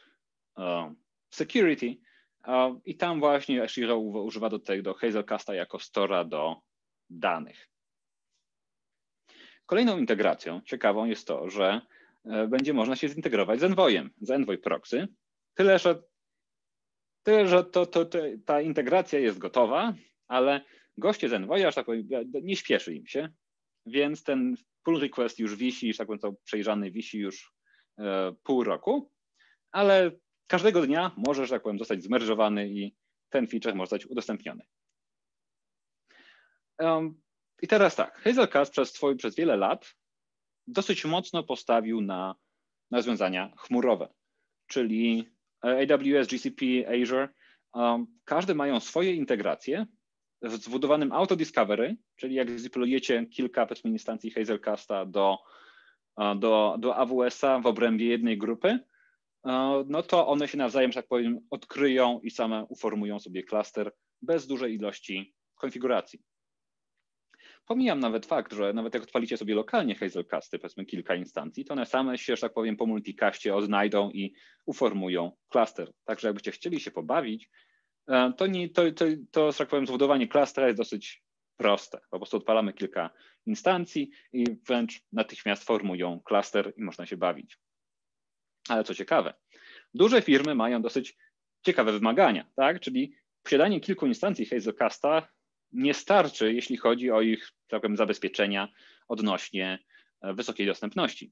security i tam właśnie Shiro używa do Hazelcasta jako stora do danych. Kolejną integracją ciekawą jest to, że będzie można się zintegrować z Envoyem, z Envoy Proxy, tyle, że ta integracja jest gotowa, ale goście z Envoya, że tak powiem, nie śpieszy im się, więc ten pull request już wisi, że tak powiem, to przejrzany wisi już pół roku, ale każdego dnia może, że tak powiem, zostać zmerżowany i ten feature może zostać udostępniony. I teraz tak, Hazelcast przez wiele lat dosyć mocno postawił na rozwiązania chmurowe, czyli AWS, GCP, Azure. Każde mają swoje integracje z wbudowanym auto-discovery, czyli jak zdeployujecie kilka, powiedzmy, instancji Hazelcasta do AWS-a w obrębie jednej grupy, no to one się nawzajem, że tak powiem, odkryją i same uformują sobie klaster bez dużej ilości konfiguracji. Pomijam nawet fakt, że nawet jak odpalicie sobie lokalnie Hazelcasty, powiedzmy kilka instancji, to one same się, że tak powiem, po multicaście odnajdą i uformują klaster. Także jakbyście chcieli się pobawić, to że tak powiem, zbudowanie klastra jest dosyć proste. Po prostu odpalamy kilka instancji i wręcz natychmiast formują klaster i można się bawić. Ale co ciekawe, duże firmy mają dosyć ciekawe wymagania, tak? Czyli posiadanie kilku instancji Hazelcasta nie starczy, jeśli chodzi o ich, tak powiem, zabezpieczenia odnośnie wysokiej dostępności.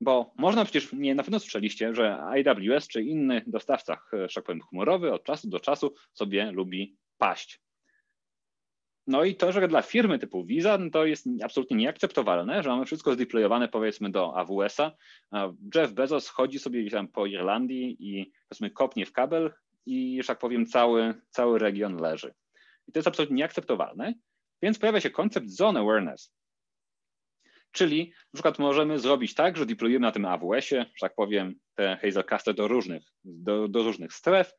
Bo można przecież, na pewno słyszeliście, że AWS czy inny dostawca, że tak powiem, chmurowy od czasu do czasu sobie lubi paść. No i to, że dla firmy typu Visa, no to jest absolutnie nieakceptowalne, że mamy wszystko zdeployowane, powiedzmy, do AWS-a. Jeff Bezos chodzi sobie gdzieś tam po Irlandii i, powiedzmy, kopnie w kabel i, że tak powiem, cały region leży. I to jest absolutnie nieakceptowalne, więc pojawia się koncept Zone Awareness. Czyli na przykład możemy zrobić tak, że deployujemy na tym AWS-ie, że tak powiem, te Hazelcasty do różnych stref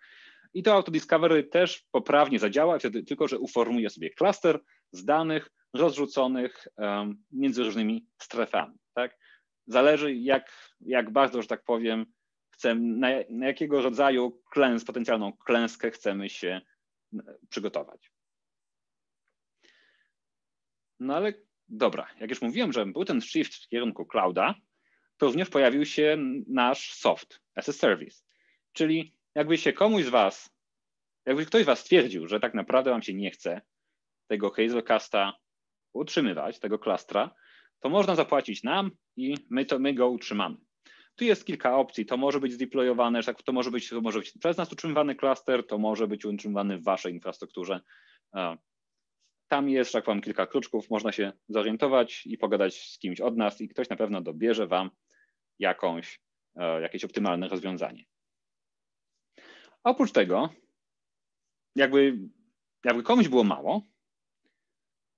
i to Auto-Discovery też poprawnie zadziała, wtedy tylko że uformuje sobie klaster z danych rozrzuconych między różnymi strefami. Tak? Zależy jak bardzo, że tak powiem, na jakiego rodzaju potencjalną klęskę chcemy się przygotować. No ale dobra, jak już mówiłem, że był ten shift w kierunku clouda, to również pojawił się nasz soft as a service. Czyli jakby ktoś z was stwierdził, że tak naprawdę wam się nie chce tego Hazelcasta utrzymywać, tego klastra, to można zapłacić nam i my go utrzymamy. Tu jest kilka opcji, to może być zdeployowane, to może być przez nas utrzymywany klaster, to może być utrzymywany w waszej infrastrukturze. Tam jest, że tak powiem, kilka kluczków, można się zorientować i pogadać z kimś od nas i ktoś na pewno dobierze wam jakieś optymalne rozwiązanie. Oprócz tego, jakby komuś było mało,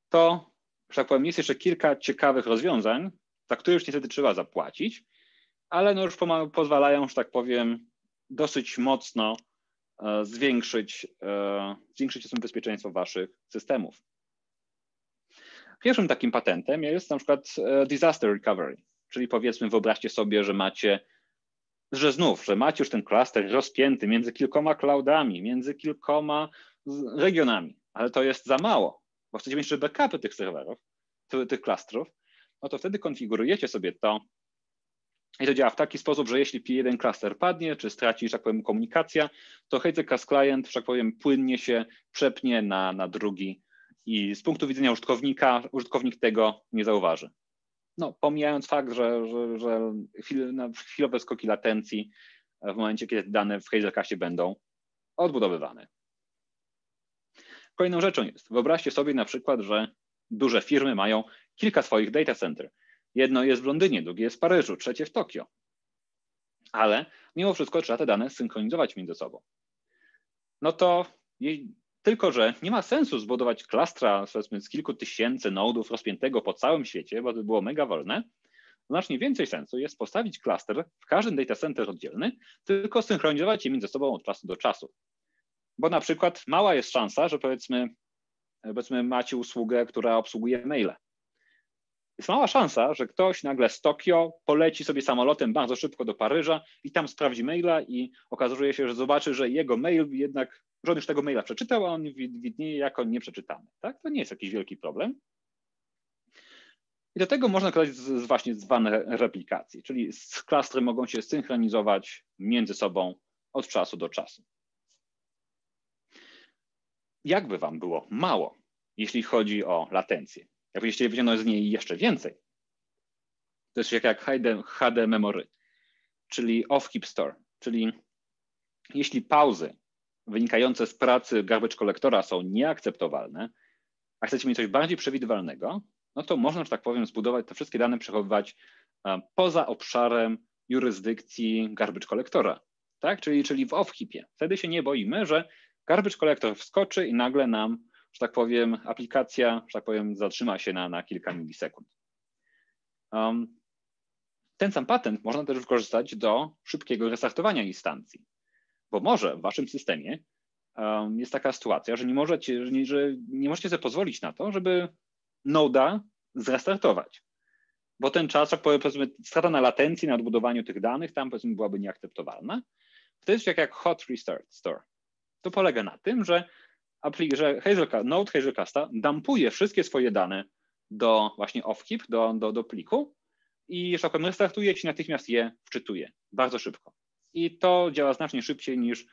to że tak powiem, jest jeszcze kilka ciekawych rozwiązań, za które już niestety trzeba zapłacić, ale no już pozwalają, że tak powiem, dosyć mocno zwiększyć bezpieczeństwo waszych systemów. Pierwszym takim patentem jest na przykład disaster recovery, czyli powiedzmy, wyobraźcie sobie, że macie już ten klaster rozpięty między kilkoma cloudami, między kilkoma regionami, ale to jest za mało, bo chcecie mieć jeszcze backupy tych serwerów, tych klastrów, no to wtedy konfigurujecie sobie to i to działa w taki sposób, że jeśli jeden klaster padnie, czy straci, że tak powiem, komunikacja, to Hazelcast Client, że tak powiem, płynnie się przepnie na drugi i z punktu widzenia użytkownika, użytkownik tego nie zauważy. No, pomijając fakt, że chwilowe skoki latencji w momencie, kiedy dane w Hazelcastie będą odbudowywane. Kolejną rzeczą jest, wyobraźcie sobie na przykład, że duże firmy mają kilka swoich data center. Jedno jest w Londynie, drugie jest w Paryżu, trzecie w Tokio. Ale mimo wszystko trzeba te dane synchronizować między sobą. No to tylko, że nie ma sensu zbudować klastra z kilku tysięcy nodów rozpiętego po całym świecie, bo to było mega wolne. Znacznie więcej sensu jest postawić klaster w każdym data center oddzielny, tylko synchronizować je między sobą od czasu do czasu. Bo na przykład mała jest szansa, że powiedzmy macie usługę, która obsługuje maile. Jest mała szansa, że ktoś nagle z Tokio poleci sobie samolotem bardzo szybko do Paryża i tam sprawdzi maila i okazuje się, że zobaczy, że jego mail jednak, że on już tego maila przeczytał, a on widnieje jako nieprzeczytany. Tak? To nie jest jakiś wielki problem. I do tego można korzystać właśnie zwane replikacje, czyli klastry mogą się synchronizować między sobą od czasu do czasu. Jakby wam było mało, jeśli chodzi o latencję, jakbyście wzięli z niej jeszcze więcej, to jest jak HD memory, czyli off-heap store, czyli jeśli pauzy wynikające z pracy garbage collectora są nieakceptowalne, a chcecie mieć coś bardziej przewidywalnego, no to można, że tak powiem, zbudować te wszystkie dane, przechowywać poza obszarem jurysdykcji garbage collectora, tak? Czyli w off-heapie. Wtedy się nie boimy, że garbage collector wskoczy i nagle nam, że tak powiem, aplikacja, że tak powiem, zatrzyma się na kilka milisekund. Ten sam patent można też wykorzystać do szybkiego restartowania instancji, bo może w waszym systemie jest taka sytuacja, że nie możecie sobie pozwolić na to, żeby noda zrestartować, bo ten czas, jak powiedzmy, strata na latencji, na odbudowaniu tych danych tam powiedzmy byłaby nieakceptowalna. To jest jak Hot Restart Store. To polega na tym, że node Hazelcasta dumpuje wszystkie swoje dane do właśnie off-heap, do pliku i, że tak powiem, restartuje ci, natychmiast je wczytuje bardzo szybko. I to działa znacznie szybciej niż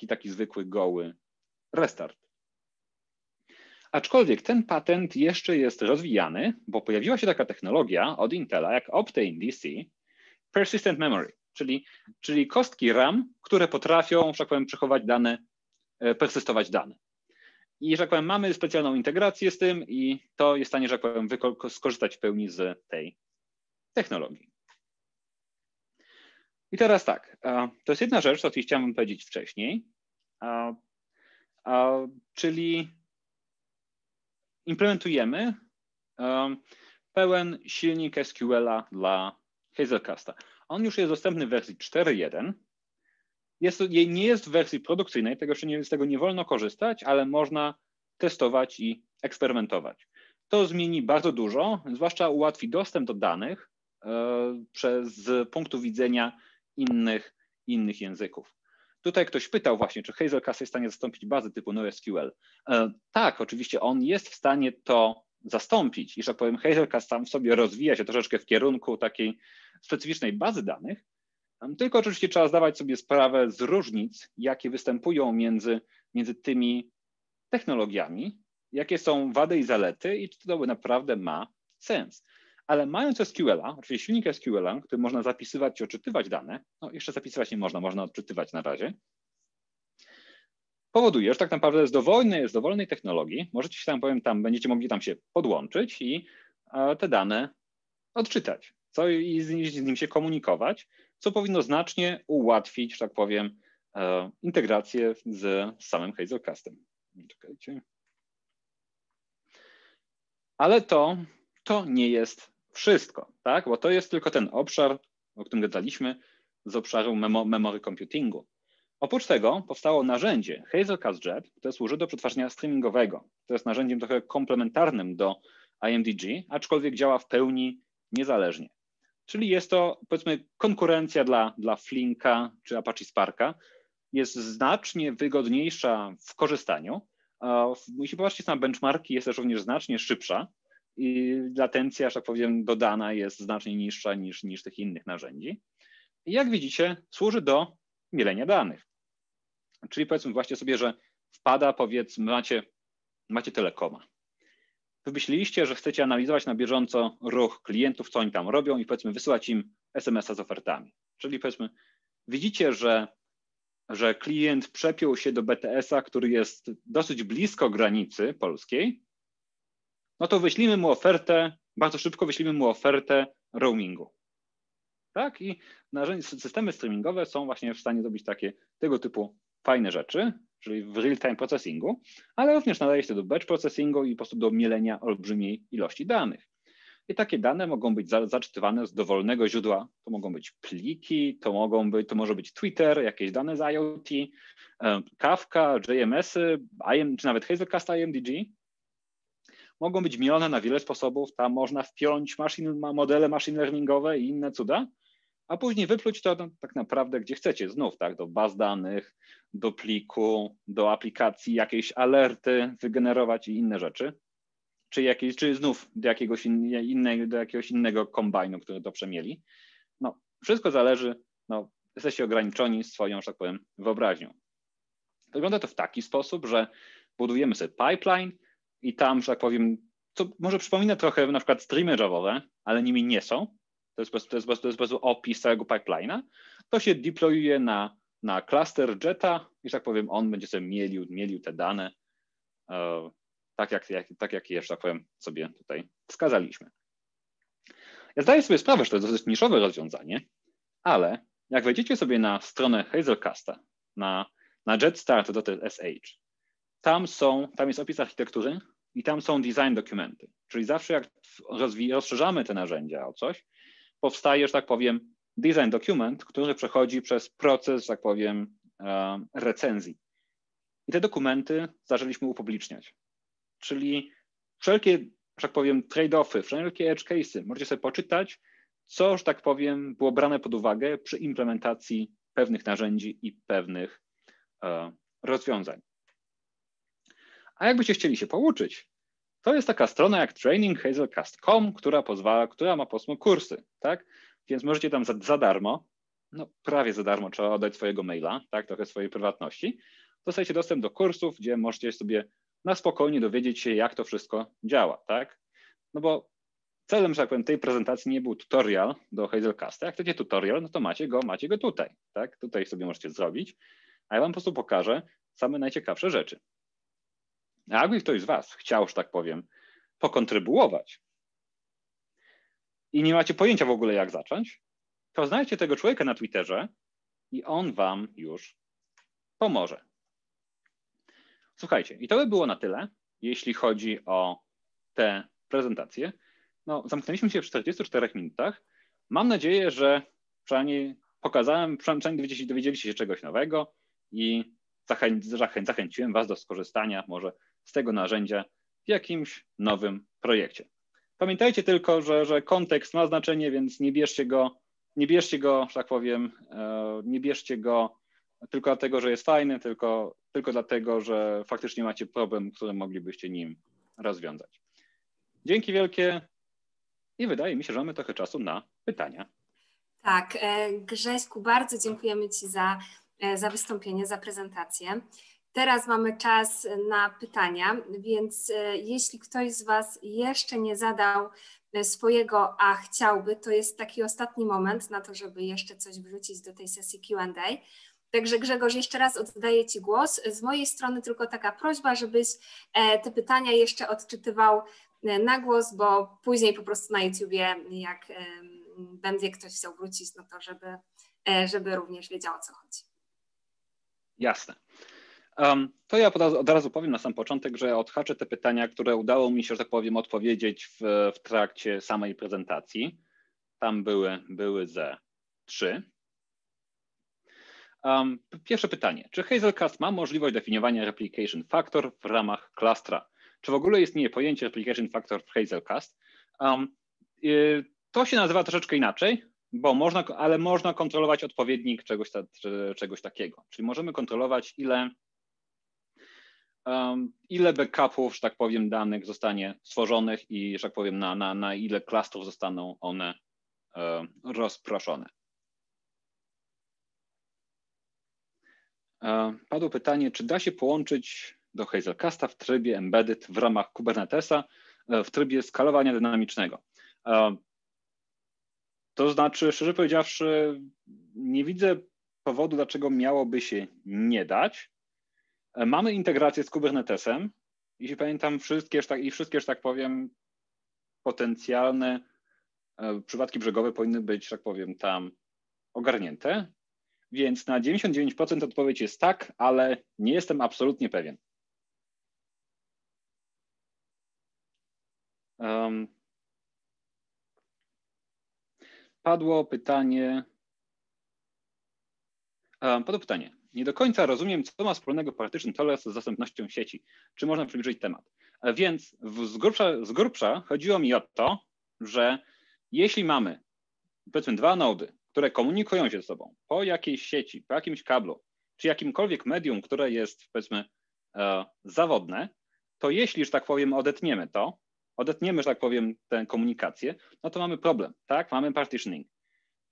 taki zwykły, goły restart. Aczkolwiek ten patent jeszcze jest rozwijany, bo pojawiła się taka technologia od Intela jak Optane-DC, Persistent Memory, czyli kostki RAM, które potrafią, że tak powiem, przechować dane, persystować dane. I, że tak powiem, mamy specjalną integrację z tym i to jest w stanie, że tak powiem, skorzystać w pełni z tej technologii. I teraz tak, to jest jedna rzecz, o której chciałem powiedzieć wcześniej, czyli implementujemy pełen silnik SQL-a dla Hazelcasta. On już jest dostępny w wersji 4.1. Nie jest w wersji produkcyjnej, z tego nie wolno korzystać, ale można testować i eksperymentować. To zmieni bardzo dużo, zwłaszcza ułatwi dostęp do danych z punktu widzenia innych języków. Tutaj ktoś pytał właśnie, czy Hazelcast jest w stanie zastąpić bazy typu NoSQL. Tak, oczywiście on jest w stanie to zastąpić i, że powiem, Hazelcast sam w sobie rozwija się troszeczkę w kierunku takiej specyficznej bazy danych, tylko oczywiście trzeba zdawać sobie sprawę z różnic, jakie występują między tymi technologiami, jakie są wady i zalety i czy to naprawdę ma sens. Ale mając SQL-a, oczywiście silnik SQL-a, który można zapisywać i odczytywać dane, no jeszcze zapisywać nie można odczytywać na razie, powoduje, że tak naprawdę z dowolnej technologii możecie się będziecie mogli tam się podłączyć i te dane odczytać, i z nim się komunikować, co powinno znacznie ułatwić, że tak powiem, integrację z samym Hazelcastem. Czekajcie. Ale to nie jest wszystko, tak? Bo to jest tylko ten obszar, o którym gadaliśmy, z obszaru memory computingu. Oprócz tego powstało narzędzie Hazelcast Jet, które służy do przetwarzania streamingowego. To jest narzędziem trochę komplementarnym do IMDG, aczkolwiek działa w pełni niezależnie. Czyli jest to, powiedzmy, konkurencja dla Flinka czy Apache Sparka. Jest znacznie wygodniejsza w korzystaniu. Jeśli popatrzcie na benchmarki, jest też również znacznie szybsza i latencja, że tak powiem, dodana jest znacznie niższa niż tych innych narzędzi. I jak widzicie, służy do mielenia danych. Czyli powiedzmy właśnie sobie, że wpada, powiedzmy, macie telekoma. Wymyśliliście, że chcecie analizować na bieżąco ruch klientów, co oni tam robią i powiedzmy wysyłać im SMS-a z ofertami. Czyli powiedzmy widzicie, że klient przepiął się do BTS-a, który jest dosyć blisko granicy polskiej, no to wyślimy mu ofertę, bardzo szybko wyślimy mu ofertę roamingu. Tak? I systemy streamingowe są właśnie w stanie zrobić tego typu fajne rzeczy, czyli w real-time processingu, ale również nadaje się do batch processingu i po prostu do mielenia olbrzymiej ilości danych. I takie dane mogą być zaczytywane z dowolnego źródła. To mogą być pliki, to może być Twitter, jakieś dane z IoT, Kafka, JMS-y, czy nawet Hazelcast IMDG. Mogą być mielone na wiele sposobów. Tam można wpiąć modele machine learningowe i inne cuda, a później wypluć to tak naprawdę gdzie chcecie. Znów tak, do baz danych, do pliku, do aplikacji, jakieś alerty wygenerować i inne rzeczy. Czy znów do jakiegoś innego kombajnu, który to przemieli. No, wszystko zależy, jesteście ograniczeni swoją, że tak powiem, wyobraźnią. Wygląda to w taki sposób, że budujemy sobie pipeline i tam, że tak powiem, co może przypomina trochę na przykład streamy Javowe, ale nimi nie są. To jest po prostu opis całego pipeline'a. To się deployuje na cluster Jetta i, że tak powiem, on będzie sobie mielił te dane tak jak je, że tak powiem, sobie tutaj wskazaliśmy. Ja zdaję sobie sprawę, że to jest dosyć niszowe rozwiązanie, ale jak wejdziecie sobie na stronę Hazelcasta, na jetstart.sh, tam jest opis architektury i tam są design dokumenty. Czyli zawsze jak rozszerzamy te narzędzia o coś, powstaje, że tak powiem, design dokument, który przechodzi przez proces, że tak powiem, recenzji. I te dokumenty zaczęliśmy upubliczniać. Czyli wszelkie, że tak powiem, trade-offy, wszelkie edge case'y możecie sobie poczytać, co, że tak powiem, było brane pod uwagę przy implementacji pewnych narzędzi i pewnych rozwiązań. A jakbyście chcieli się pouczyć, to jest taka strona jak traininghazelcast.com, która ma powiedzmy kursy, tak? Więc możecie tam za darmo, prawie za darmo trzeba oddać swojego maila, tak, trochę swojej prywatności, dostajecie dostęp do kursów, gdzie możecie sobie na spokojnie dowiedzieć się, jak to wszystko działa, tak? No bo celem, że tak powiem, tej prezentacji nie był tutorial do Hazelcasta. Jak chcecie tutorial, no to macie go tutaj, tak? Tutaj sobie możecie zrobić, a ja wam po prostu pokażę same najciekawsze rzeczy. A jakby ktoś z was chciał, że tak powiem, pokontrybuować i nie macie pojęcia w ogóle, jak zacząć, to znajdźcie tego człowieka na Twitterze i on wam już pomoże. Słuchajcie, i to by było na tyle, jeśli chodzi o tę prezentację. Zamknęliśmy się w 44 minutach. Mam nadzieję, że przynajmniej dowiedzieliście się czegoś nowego i zachęciłem was do skorzystania może z tego narzędzia w jakimś nowym projekcie. Pamiętajcie tylko, że kontekst ma znaczenie, więc nie bierzcie go, że tak powiem, nie bierzcie go tylko dlatego, że jest fajny, tylko dlatego, że faktycznie macie problem, który moglibyście nim rozwiązać. Dzięki wielkie i wydaje mi się, że mamy trochę czasu na pytania. Tak, Grześku, bardzo dziękujemy Ci za wystąpienie, za prezentację. Teraz mamy czas na pytania, więc jeśli ktoś z Was jeszcze nie zadał swojego, a chciałby, to jest taki ostatni moment na to, żeby jeszcze coś wrzucić do tej sesji Q&A. Także Grzegorz, jeszcze raz oddaję Ci głos. Z mojej strony tylko taka prośba, żebyś te pytania jeszcze odczytywał na głos, bo później po prostu na YouTubie, jak będzie ktoś chciał wrócić, no to żeby również wiedział, o co chodzi. Jasne. To ja od razu powiem na sam początek, że odhaczę te pytania, które udało mi się, że tak powiem, odpowiedzieć w trakcie samej prezentacji. Tam były ze 3. Pierwsze pytanie. Czy Hazelcast ma możliwość definiowania replication factor w ramach klastra? Czy w ogóle istnieje pojęcie replication factor w Hazelcast? To się nazywa troszeczkę inaczej, ale można kontrolować odpowiednik czegoś takiego. Czyli możemy kontrolować, ile backupów, że tak powiem, danych zostanie stworzonych i, że tak powiem, na ile klastrów zostaną one rozproszone. Padło pytanie, czy da się połączyć do Hazelcasta w trybie embedded w ramach Kubernetesa w trybie skalowania dynamicznego. To znaczy, szczerze powiedziawszy, nie widzę powodu, dlaczego miałoby się nie dać. Mamy integrację z Kubernetesem. Jeśli pamiętam, wszystkie, że tak powiem, potencjalne przypadki brzegowe powinny być, że tak powiem, tam ogarnięte. Więc na 99% odpowiedź jest tak, ale nie jestem absolutnie pewien. Padło pytanie. Nie do końca rozumiem, co ma wspólnego partition tolerance z dostępnością sieci. Czy można przybliżyć temat? Więc z grubsza chodziło mi o to, że jeśli mamy, powiedzmy, 2 nody, które komunikują się ze sobą po jakiejś sieci, po jakimś kablu, czy jakimkolwiek medium, które jest, powiedzmy, zawodne, to jeśli, że tak powiem, odetniemy, że tak powiem, tę komunikację, no to mamy problem, tak? Mamy partitioning.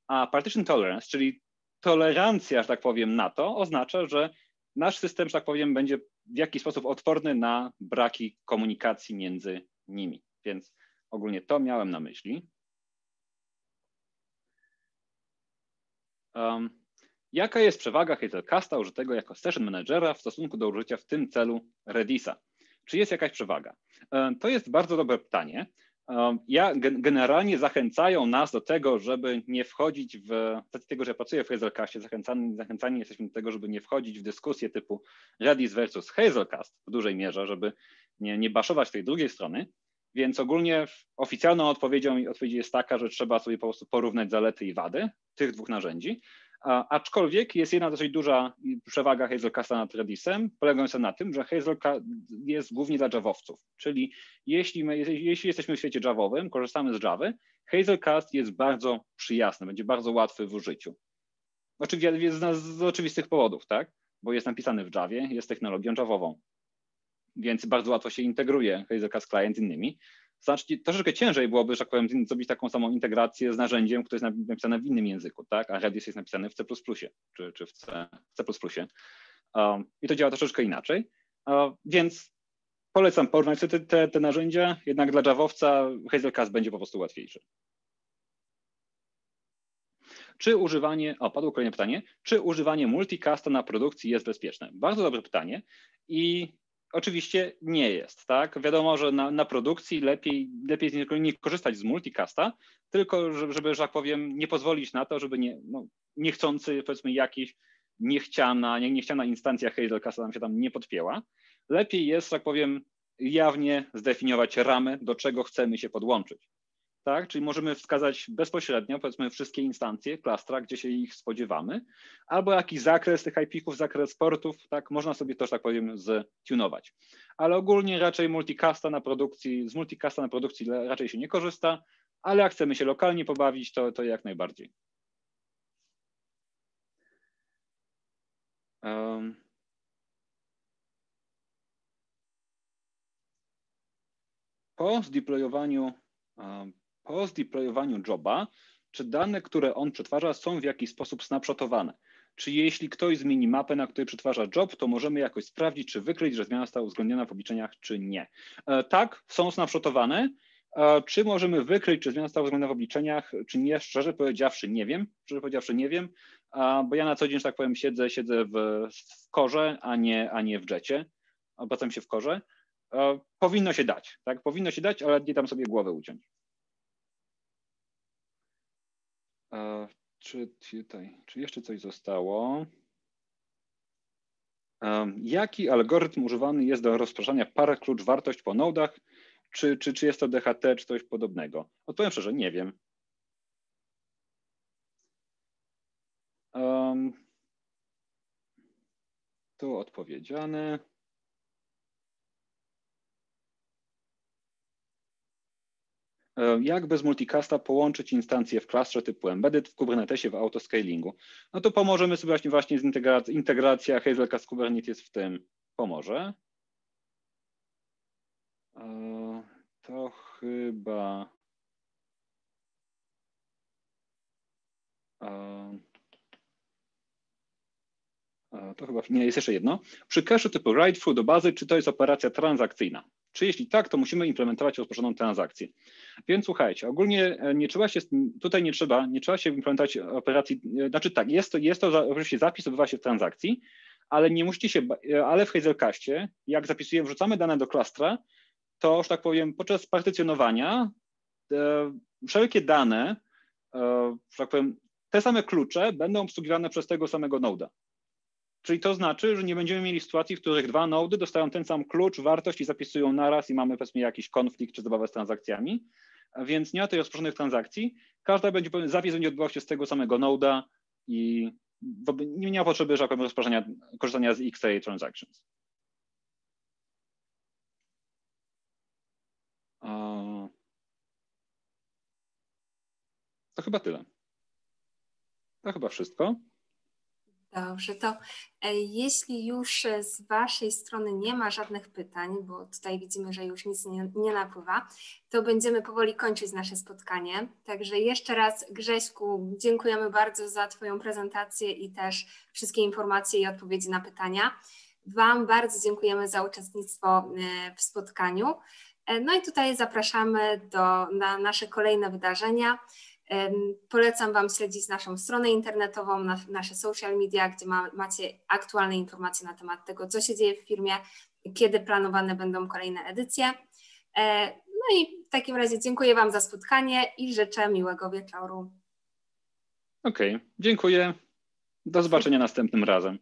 A partition tolerance, czyli tolerancja, że tak powiem, na to oznacza, że nasz system, że tak powiem, będzie w jakiś sposób odporny na braki komunikacji między nimi. Więc ogólnie to miałem na myśli. Jaka jest przewaga Hazelcasta użytego jako session managera w stosunku do użycia w tym celu Redisa? Czy jest jakaś przewaga? To jest bardzo dobre pytanie. Generalnie zachęcają nas do tego, żeby nie wchodzić z racji tego, że pracuję w Hazelcastie, zachęcani jesteśmy do tego, żeby nie wchodzić w dyskusję typu Redis versus Hazelcast w dużej mierze, żeby nie baszować tej drugiej strony. Więc ogólnie oficjalną odpowiedzią jest taka, że trzeba sobie po prostu porównać zalety i wady tych 2 narzędzi. Aczkolwiek jest jedna dosyć duża przewaga Hazelcasta nad Redisem, polegająca na tym, że Hazelcast jest głównie dla Javowców, czyli jeśli jesteśmy w świecie Javowym, korzystamy z Javy, Hazelcast jest bardzo przyjazny, będzie bardzo łatwy w użyciu. Oczywiście z oczywistych powodów, tak? Bo jest napisany w Javie, jest technologią Javową, więc bardzo łatwo się integruje Hazelcast Client z innymi. Znaczy, troszeczkę ciężej byłoby, że tak powiem, zrobić taką samą integrację z narzędziem, które jest napisane w innym języku, tak? A Redis jest napisany w C++ czy w C++. I to działa troszeczkę inaczej. Więc polecam porównać te narzędzia, jednak dla Javowca Hazelcast będzie po prostu łatwiejszy. Padło kolejne pytanie. Czy używanie multicasta na produkcji jest bezpieczne? Bardzo dobre pytanie i oczywiście nie jest, tak? Wiadomo, że na produkcji lepiej nie korzystać z multicasta, tylko żeby, że tak powiem, nie pozwolić na to, żeby niechcący, powiedzmy, jakiś niechciana instancja Hazelcasta nam się tam nie podpięła. Lepiej jest, że tak powiem, jawnie zdefiniować ramy, do czego chcemy się podłączyć. Tak? Czyli możemy wskazać bezpośrednio, powiedzmy, wszystkie instancje klastra, gdzie się ich spodziewamy, albo jakiś zakres tych IP-ków, zakres portów, tak? Można sobie to, że tak powiem, ztunować. Ale ogólnie raczej z multicasta na produkcji raczej się nie korzysta, ale jak chcemy się lokalnie pobawić, to jak najbardziej. Po zdeployowaniu joba, czy dane, które on przetwarza, są w jakiś sposób snapshotowane? Czy jeśli ktoś zmieni mapę, na której przetwarza job, to możemy jakoś sprawdzić, czy wykryć, że zmiana została uwzględniona w obliczeniach, czy nie? Tak, są snapshotowane. Czy możemy wykryć, czy zmiana została uwzględniona w obliczeniach, czy nie? Szczerze powiedziawszy, nie wiem. Bo ja na co dzień, że tak powiem, siedzę w Corze, a nie w Jecie. Obracam się w Corze. Powinno się dać, tak? Powinno się dać, ale nie dam sobie głowę uciąć. Czy jeszcze coś zostało? Jaki algorytm używany jest do rozpraszania par klucz wartość po nodach? Czy jest to DHT, czy coś podobnego? Odpowiem szczerze, nie wiem. Tu odpowiedziane. Jak bez multicasta połączyć instancje w klastrze typu embedded w Kubernetesie w autoscalingu? No to pomożemy sobie właśnie z integracja Hazelcast Kubernetes w tym pomoże. To chyba nie, jest jeszcze jedno. Przy cache'u typu write through do bazy, czy to jest operacja transakcyjna? Czy jeśli tak, to musimy implementować rozproszoną transakcję. Więc słuchajcie, ogólnie nie trzeba się implementować operacji, znaczy tak, jest to oczywiście zapis odbywa się w transakcji, ale nie musicie się, ale w Hazelcastie, jak zapisujemy, wrzucamy dane do klastra, to, że tak powiem, podczas partycjonowania wszelkie dane, że tak powiem, te same klucze będą obsługiwane przez tego samego noda. Czyli to znaczy, że nie będziemy mieli sytuacji, w których dwa nody dostają ten sam klucz, wartość i zapisują naraz i mamy powiedzmy jakiś konflikt czy zabawę z transakcjami, więc nie ma tej rozproszonych transakcji. Zapis będzie odbywał się z tego samego noda i nie ma potrzeby, że tak powiem, korzystania z XA transactions. To chyba tyle. To chyba wszystko. Dobrze, to jeśli już z Waszej strony nie ma żadnych pytań, bo tutaj widzimy, że już nic nie napływa, to będziemy powoli kończyć nasze spotkanie. Także jeszcze raz, Grześku, dziękujemy bardzo za Twoją prezentację i też wszystkie informacje i odpowiedzi na pytania. Wam bardzo dziękujemy za uczestnictwo w spotkaniu. No i tutaj zapraszamy na nasze kolejne wydarzenia. Polecam Wam śledzić naszą stronę internetową, nasze social media, gdzie macie aktualne informacje na temat tego, co się dzieje w firmie, kiedy planowane będą kolejne edycje. No i w takim razie dziękuję Wam za spotkanie i życzę miłego wieczoru. Okej, dziękuję. Do zobaczenia następnym razem.